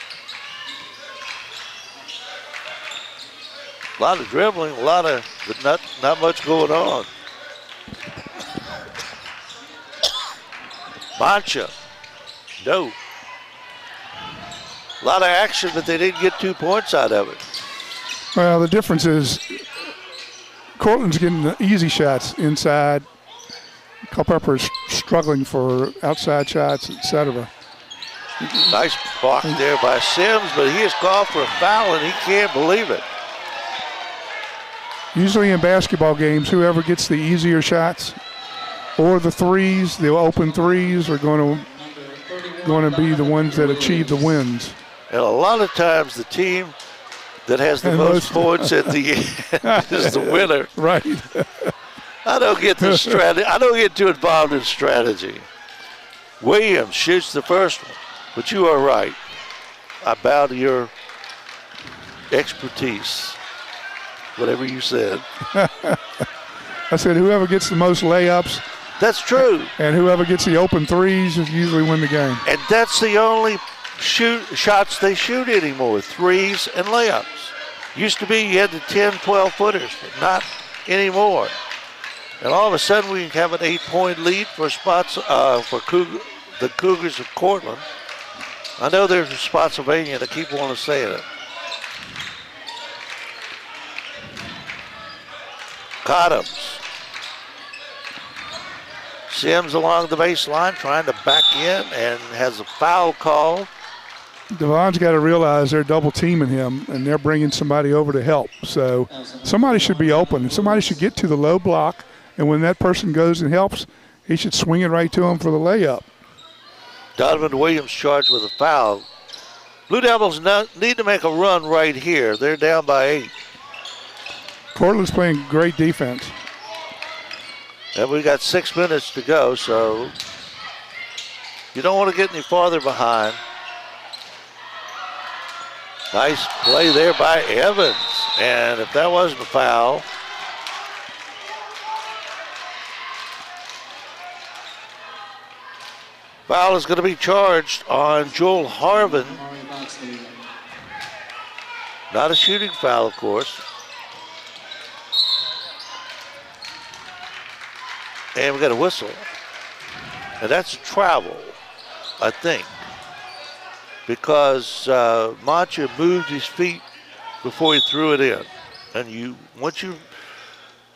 A lot of dribbling, but not much going on. Mancha. No. A lot of action, but they didn't get 2 points out of it. Well, the difference is Courtland's getting the easy shots inside. Culpeper's struggling for outside shots, etc. Nice block there by Sims, but he is called for a foul, and he can't believe it. Usually in basketball games, whoever gets the easier shots or the threes, the open threes, are going to be the ones that achieve the wins. And a lot of times the team that has the most points at the end is the winner. Right. I don't get the strategy. I don't get too involved in strategy. Williams shoots the first one, but you are right. I bow to your expertise, whatever you said. I said whoever gets the most layups. That's true. And whoever gets the open threes usually win the game. And that's the only shots they shoot anymore, threes and layups. Used to be you had the 10, 12 footers, but not anymore. And all of a sudden we have an 8-point lead for spots for the Cougars of Courtland. I know there's Spotsylvania. I keep wanting to say it. Cottums. Sims along the baseline trying to back in and has a foul call. Devon's got to realize they're double teaming him and they're bringing somebody over to help. So somebody should be open. Somebody should get to the low block, and when that person goes and helps, he should swing it right to him for the layup. Donovan Williams charged with a foul. Blue Devils need to make a run right here. They're down by 8. Courtland's playing great defense. And we got 6 minutes to go, so you don't want to get any farther behind. Nice play there by Evans. And if that wasn't a foul, foul is going to be charged on Joel Harvin. Not a shooting foul, of course. And we got a whistle. And that's travel, I think, because Mancha moved his feet before he threw it in. And once you're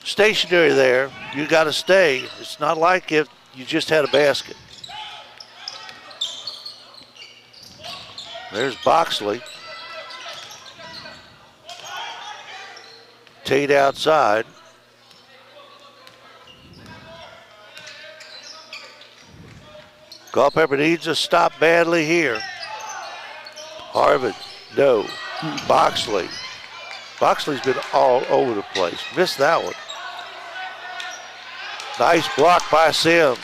stationary there, you got to stay. It's not like if you just had a basket. There's Boxley. Tate outside. Culpeper needs a stop badly here. Harvin, no. Boxley. Boxley's been all over the place. Missed that one. Nice block by Sims.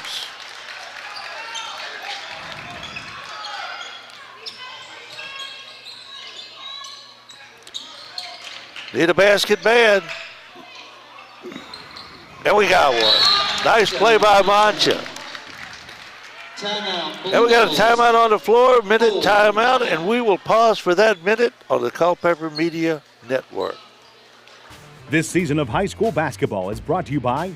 Need a basket bad. And we got one. Nice play by Mancha. And we got a timeout on the floor, minute timeout, and we will pause for that minute on the Culpeper Media Network. This season of high school basketball is brought to you by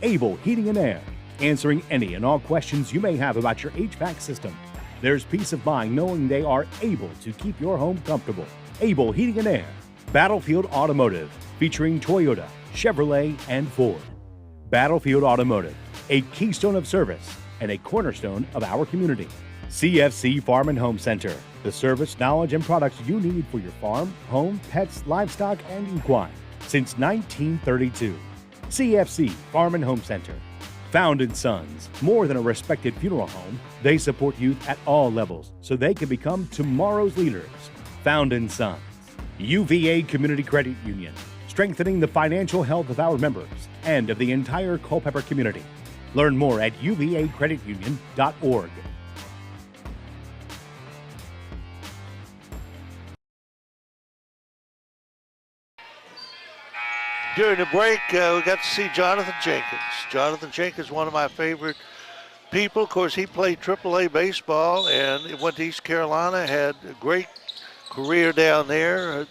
Able Heating and Air, answering any and all questions you may have about your HVAC system. There's peace of mind knowing they are able to keep your home comfortable. Able Heating and Air. Battlefield Automotive, featuring Toyota, Chevrolet, and Ford. Battlefield Automotive, a keystone of service and a cornerstone of our community. CFC Farm and Home Center, the service, knowledge, and products you need for your farm, home, pets, livestock, and equine since 1932. CFC Farm and Home Center. Found & Sons, more than a respected funeral home, they support youth at all levels so they can become tomorrow's leaders. Found & Sons, UVA Community Credit Union, strengthening the financial health of our members and of the entire Culpeper community. Learn more at uvacreditunion.org. During the break, we got to see Jonathan Jenkins. Jonathan Jenkins, one of my favorite people. Of course, he played AAA baseball and went to East Carolina, had a great career down there.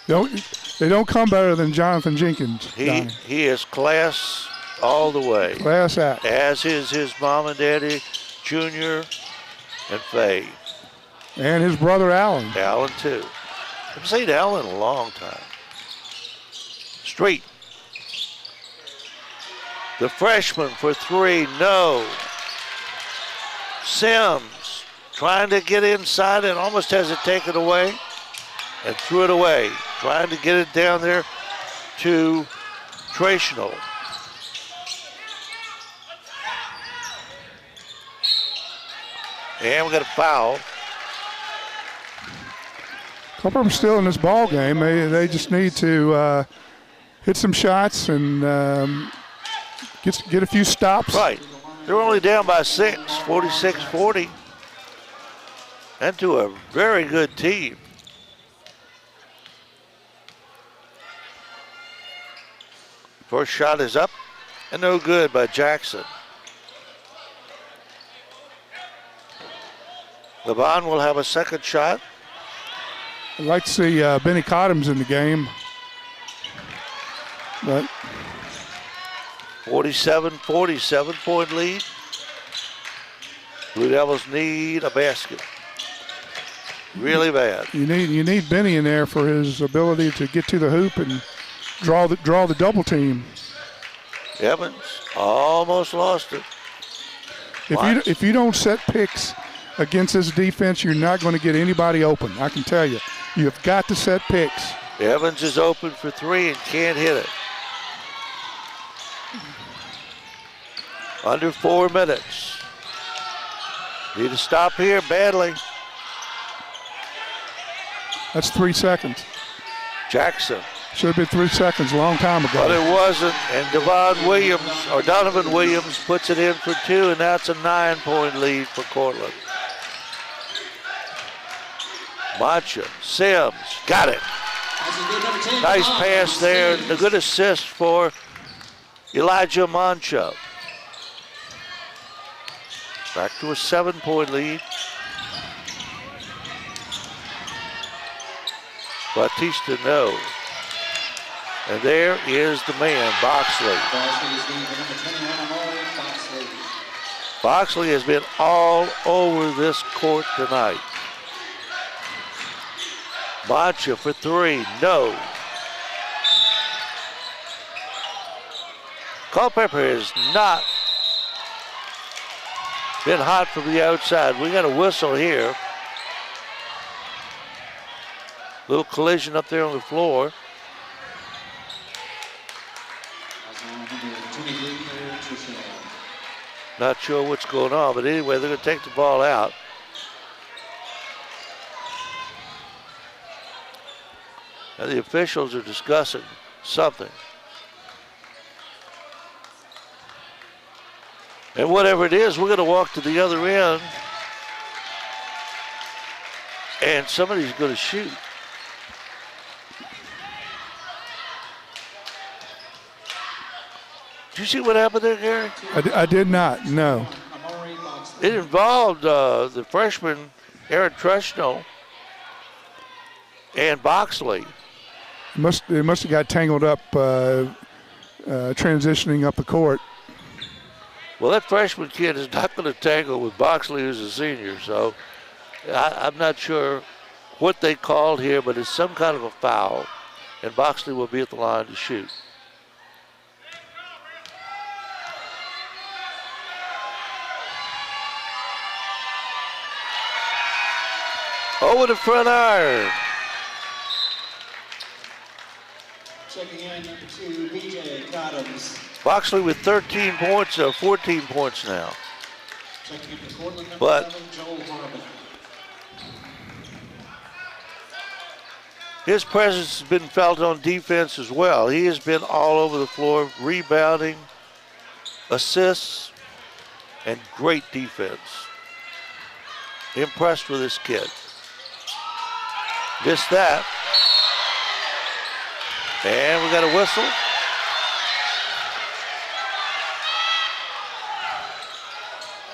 They don't come better than Jonathan Jenkins. He is class all the way. Class act. As is his mom and daddy, Junior and Faye. And his brother Alan. Alan, too. I haven't seen Alan in a long time. Street. The freshman for three, no. Sims trying to get inside and almost has it taken away and threw it away. Trying to get it down there to Trational. And we got a foul. Culpeper's still in this ball game. They just need to hit some shots and get a few stops. Right. They're only down by 6, 46-40. And to a very good team. First shot is up and no good by Jackson. Levon will have a second shot. I'd like to see Benny Cottom's in the game. But 47-40, 7-point lead. Blue Devils need a basket. Really bad. You need Benny in there for his ability to get to the hoop and draw the double team. Evans almost lost it. If you don't set picks against this defense, you're not going to get anybody open. I can tell you. You've got to set picks. Evans is open for three and can't hit it. Under 4 minutes. Need to stop here badly. That's 3 seconds. Jackson. Should have been 3 seconds a long time ago. But it wasn't, and Donovan Williams puts it in for 2, and that's a 9-point lead for Courtland. Macha, Sims, got it. Nice pass there, and a good assist for Elijah Mancha. Back to a 7-point lead. Batista, no. And there is the man, Boxley. Boxley has been all over this court tonight. Mancha for three, no. Culpeper has not been hot from the outside. We got a whistle here. Little collision up there on the floor. Not sure what's going on, but anyway, they're going to take the ball out. And the officials are discussing something. And whatever it is, we're going to walk to the other end. And somebody's going to shoot. Did you see what happened there, Gary? I did not, no. It involved the freshman, Aaron Trushno, and Boxley. It must have got tangled up transitioning up the court. Well, that freshman kid is not going to tangle with Boxley, who's a senior, so I'm not sure what they called here, but it's some kind of a foul, and Boxley will be at the line to shoot. Over the front iron. Checking in number 2, BJ Cottums. Boxley with 13 points, 14 points now. Checking in for Courtland number But 11, Joel Harmon. his presence has been felt on defense as well. He has been all over the floor, rebounding, assists, and great defense. Impressed with this kid. Missed that. And we got a whistle.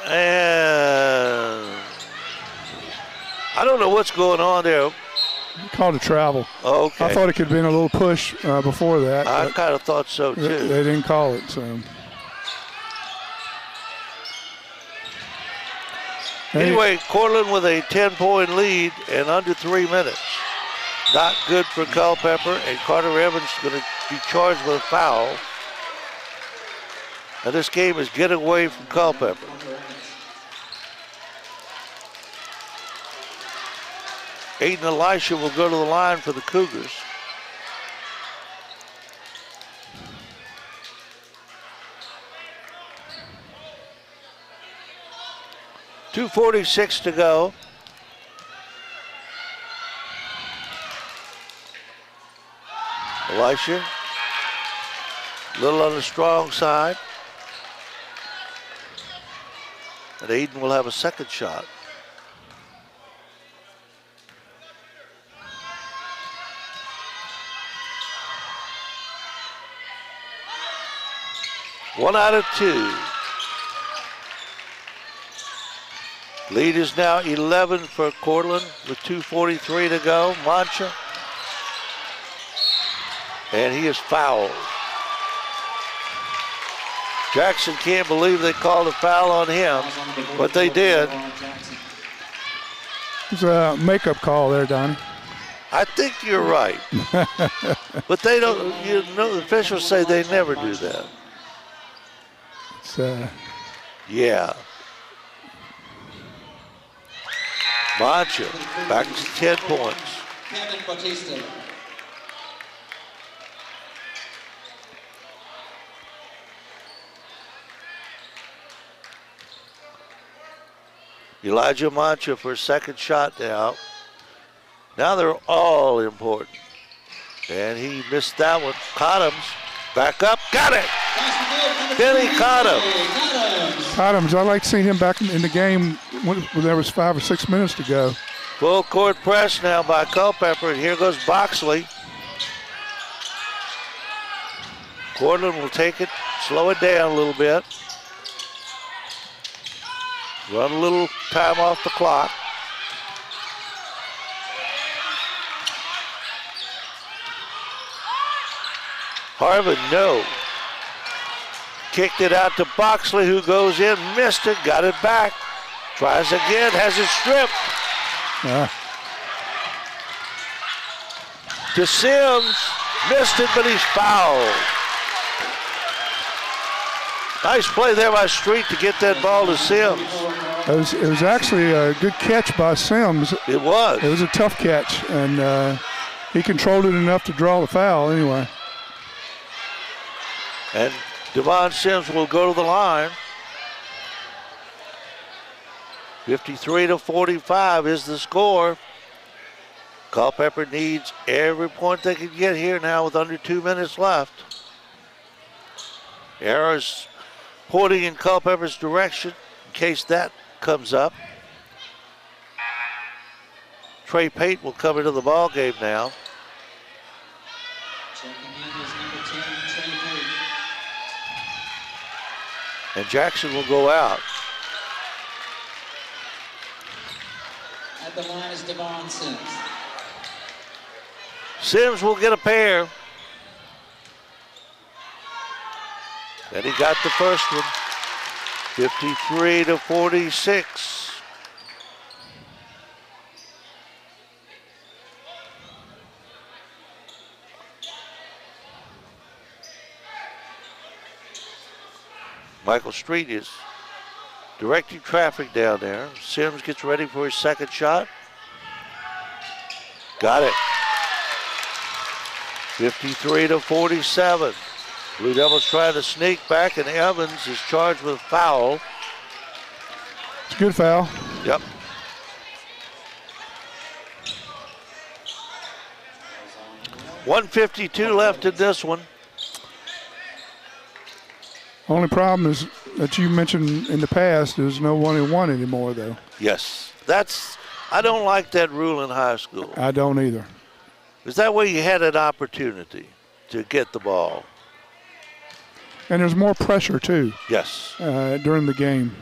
And I don't know what's going on there. He called a travel. Okay. I thought it could have been a little push before that. I kind of thought so too. They didn't call it, so. Anyway, Courtland with a 10-point lead and under 3 minutes. Not good for Culpeper, and Carter Evans is going to be charged with a foul. And this game is getting away from Culpeper. Aiden Elisha will go to the line for the Cougars. .246 to go. Elisha, a little on the strong side. And Aiden will have a second shot. One out of two. Lead is now 11 for Courtland with 2:43 to go. Mancha. And he is fouled. Jackson can't believe they called a foul on him, but they did. It's a makeup call there, Donnie. I think you're right. But they don't, you know, the officials say they never do that. It's, yeah. Mancha back to 10 points. Kevin Bautista. Elijah Mancha for a second shot now. Now they're all important. And he missed that one. Cottums back up, got it! Benny Cottums. Cottums, I like seeing him back in the game when there was 5 or 6 minutes to go. Full court press now by Culpeper, and here goes Boxley. Courtland will take it, slow it down a little bit. Run a little time off the clock. Harvin, no. Kicked it out to Boxley, who goes in, missed it, got it back. Tries again, has it stripped. To Sims, missed it, but he's fouled. Nice play there by Street to get that ball to Sims. It was actually a good catch by Sims. It was. It was a tough catch, and he controlled it enough to draw the foul anyway. And Devon Sims will go to the line. 53-45 is the score. Culpeper needs every point they can get here now with under 2 minutes left. Arrows pointing in Culpeper's direction in case that comes up. Trey Pate will come into the ball game now. Checking in is number 10, Trey Pate. And Jackson will go out. At the line is Devon Sims. Sims will get a pair. And he got the first one. 53-46. Michael Street is directing traffic down there. Sims gets ready for his second shot. Got it. 53-47. Blue Devils trying to sneak back, and Evans is charged with a foul. It's a good foul. Yep. $152 left in this one. Only problem is that you mentioned in the past, there's no 1-and-1 anymore, though. Yes. I don't like that rule in high school. I don't either. Because that way you had an opportunity to get the ball. And there's more pressure, too. Yes. During the game.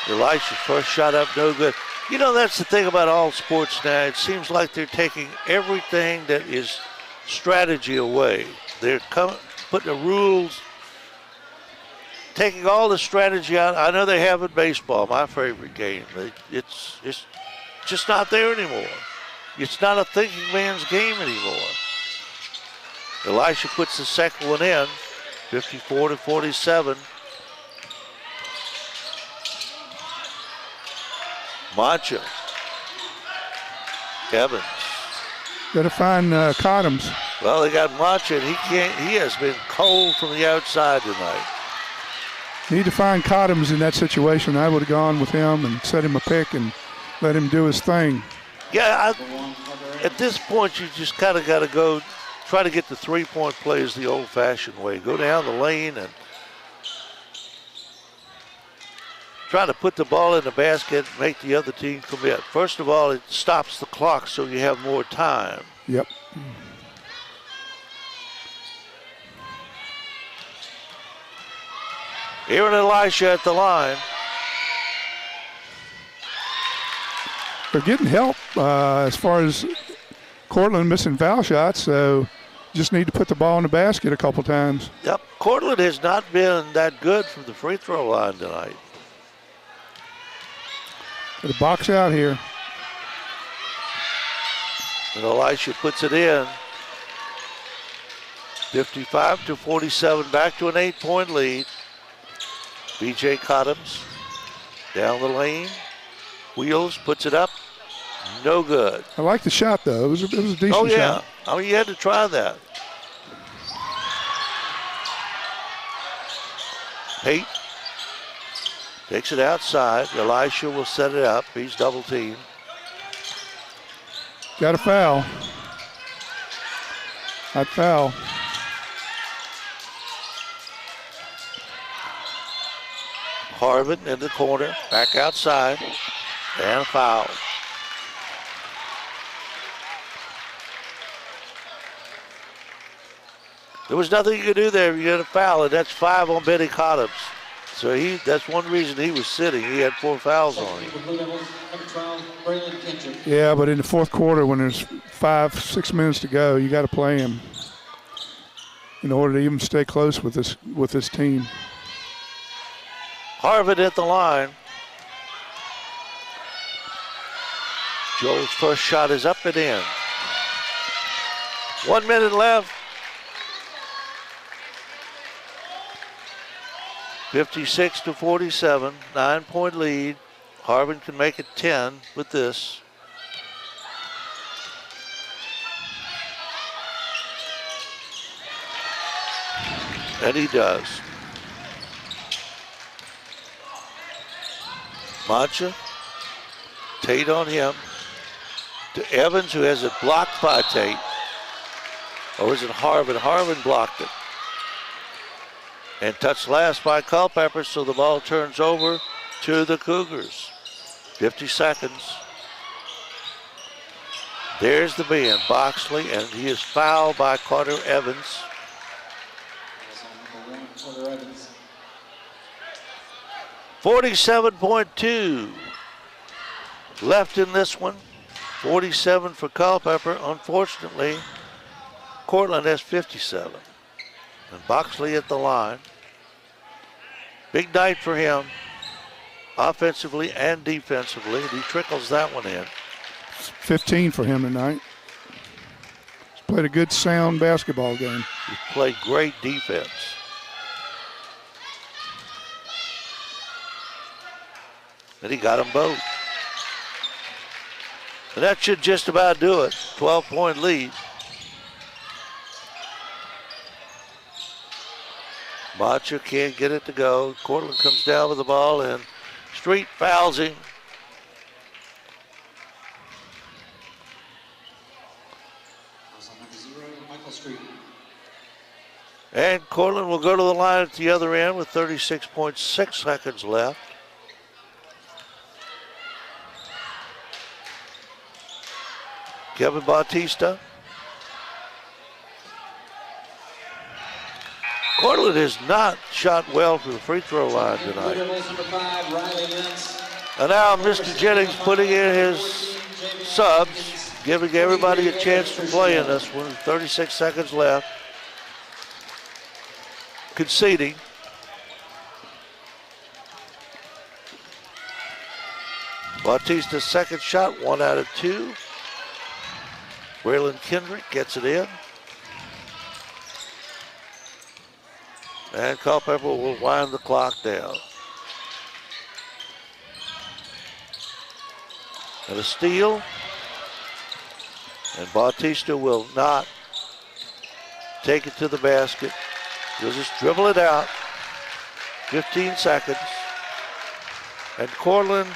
Elisha's first shot up, no good. You know, that's the thing about all sports now. It seems like they're taking everything that is strategy away. They're putting the rules, taking all the strategy out. I know they have in baseball, my favorite game. It's just not there anymore. It's not a thinking man's game anymore. Elisha puts the second one in, 54-47. Mancha. Evans. Got to find Cottums. Well, they got Mancha, and he has been cold from the outside tonight. Need to find Cottums in that situation. I would have gone with him and set him a pick and let him do his thing. Yeah, at this point, you just kind of got to go try to get the three-point plays the old-fashioned way. Go down the lane and try to put the ball in the basket and make the other team commit. First of all, it stops the clock so you have more time. Yep. Aaron Elisha at the line. They're getting help as far as Courtland missing foul shots, so just need to put the ball in the basket a couple times. Yep, Courtland has not been that good from the free throw line tonight. Got a box out here. And Elisha puts it in. 55-47, back to an 8-point lead. B.J. Cottums down the lane. Wheels, puts it up. No good. I like the shot, though. It was a decent Oh, yeah. shot. I mean, you had to try that. Pate takes it outside. Elisha will set it up. He's double teamed. Got a foul. That foul. Harvin in the corner, back outside, and a foul. There was nothing you could do there if you had a foul, and that's 5 on Benny Cottums. So that's one reason he was sitting. He had 4 fouls on him. Yeah, but in the fourth quarter, when there's 5-6 minutes to go, you got to play him in order to even stay close with this team. Harvin at the line. Joel's first shot is up and in. 1 minute left. 56-47, 9-point lead. Harvin can make it 10 with this. And he does. Mancha, Tate on him. To Evans, who has it blocked by Tate. Or is it Harvin? Harvin blocked it. And touched last by Culpeper, so the ball turns over to the Cougars. 50 seconds. There's the man, Boxley, and he is fouled by Carter Evans. Carter Evans. 47.2 left in this one. 47 for Culpeper. Unfortunately, Courtland has 57. And Boxley at the line. Big night for him, offensively and defensively. He trickles that one in. 15 for him tonight. He's played a good, sound basketball game. He played great defense. And he got them both. And that should just about do it. 12-point lead. Botcher can't get it to go. Courtland comes down with the ball, and Street fouls him. And Courtland will go to the line at the other end with 36.6 seconds left. Kevin Bautista. Courtland has not shot well from the free throw line tonight. And now Mr. Jennings putting in his subs, giving everybody a chance to play in this one. 36 seconds left. Conceding. Bautista's second shot, 1 out of 2. Waylon Kendrick gets it in. And Culpeper will wind the clock down. And a steal. And Bautista will not take it to the basket. He'll just dribble it out. 15 seconds. And Courtland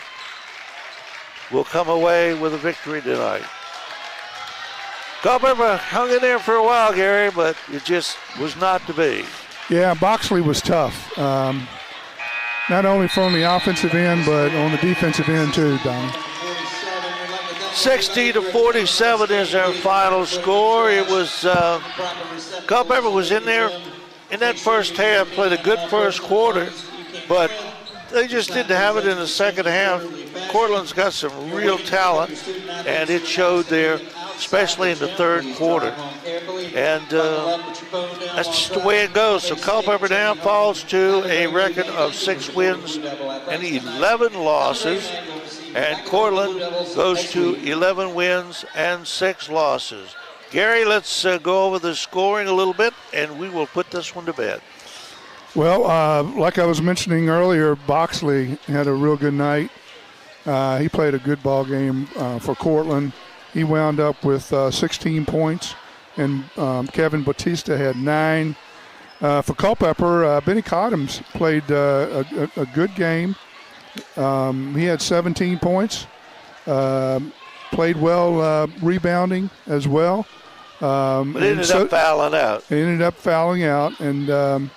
will come away with a victory tonight. Culpeper hung in there for a while, Gary, but it just was not to be. Yeah, Boxley was tough. Not only from the offensive end, but on the defensive end too, Donnie. 60-47 is our final score. It was, Culpeper was in there in that first half, played a good first quarter, but they just didn't have it in the second half. Courtland's got some real talent, and it showed there, especially in the third quarter. And that's just the way it goes. So Culpeper now falls to a record of 6 wins and 11 losses. And Courtland goes to 11 wins and 6 losses. Gary, let's go over the scoring a little bit, and we will put this one to bed. Well, like I was mentioning earlier, Boxley had a real good night. He played a good ball game for Courtland. He wound up with 16 points, and Kevin Bautista had 9. For Culpeper, Benny Cottoms played a good game. He had 17 points, played well rebounding as well. But ended up fouling out. He ended up fouling out, and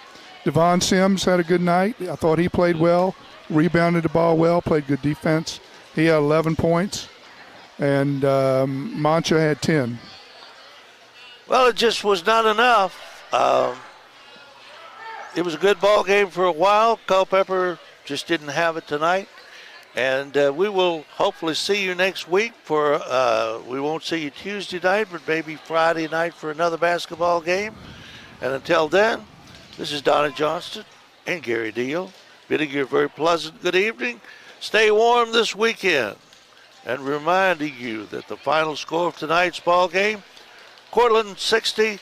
Devon Sims had a good night. I thought he played well, rebounded the ball well, played good defense. He had 11 points, and Mancha had 10. Well, it just was not enough. It was a good ball game for a while. Culpeper just didn't have it tonight. And we will hopefully see you next week for, we won't see you Tuesday night, but maybe Friday night for another basketball game. And until then, this is Donnie Johnston and Gary Deal bidding you a very pleasant good evening. Stay warm this weekend. And reminding you that the final score of tonight's ball game, Courtland 60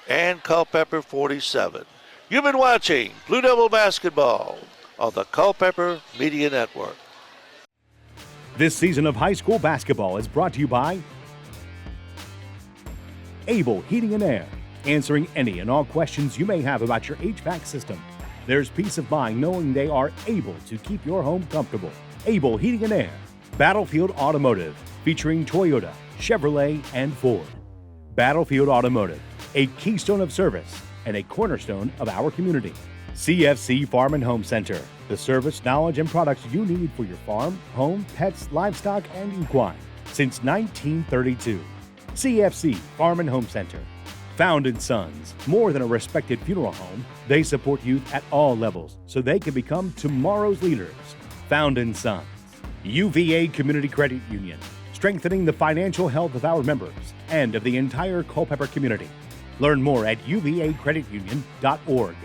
and Culpeper 47. You've been watching Blue Devil Basketball on the Culpeper Media Network. This season of high school basketball is brought to you by Able Heating and Air, answering any and all questions you may have about your HVAC system. There's peace of mind knowing they are able to keep your home comfortable. Able Heating and Air. Battlefield Automotive, featuring Toyota, Chevrolet, and Ford. Battlefield Automotive, a keystone of service and a cornerstone of our community. CFC Farm and Home Center, the service, knowledge, and products you need for your farm, home, pets, livestock, and equine since 1932. CFC Farm and Home Center. Found in Sons, more than a respected funeral home, they support youth at all levels so they can become tomorrow's leaders. Found in Sons. UVA Community Credit Union, strengthening the financial health of our members and of the entire Culpeper community. Learn more at uvacreditunion.org.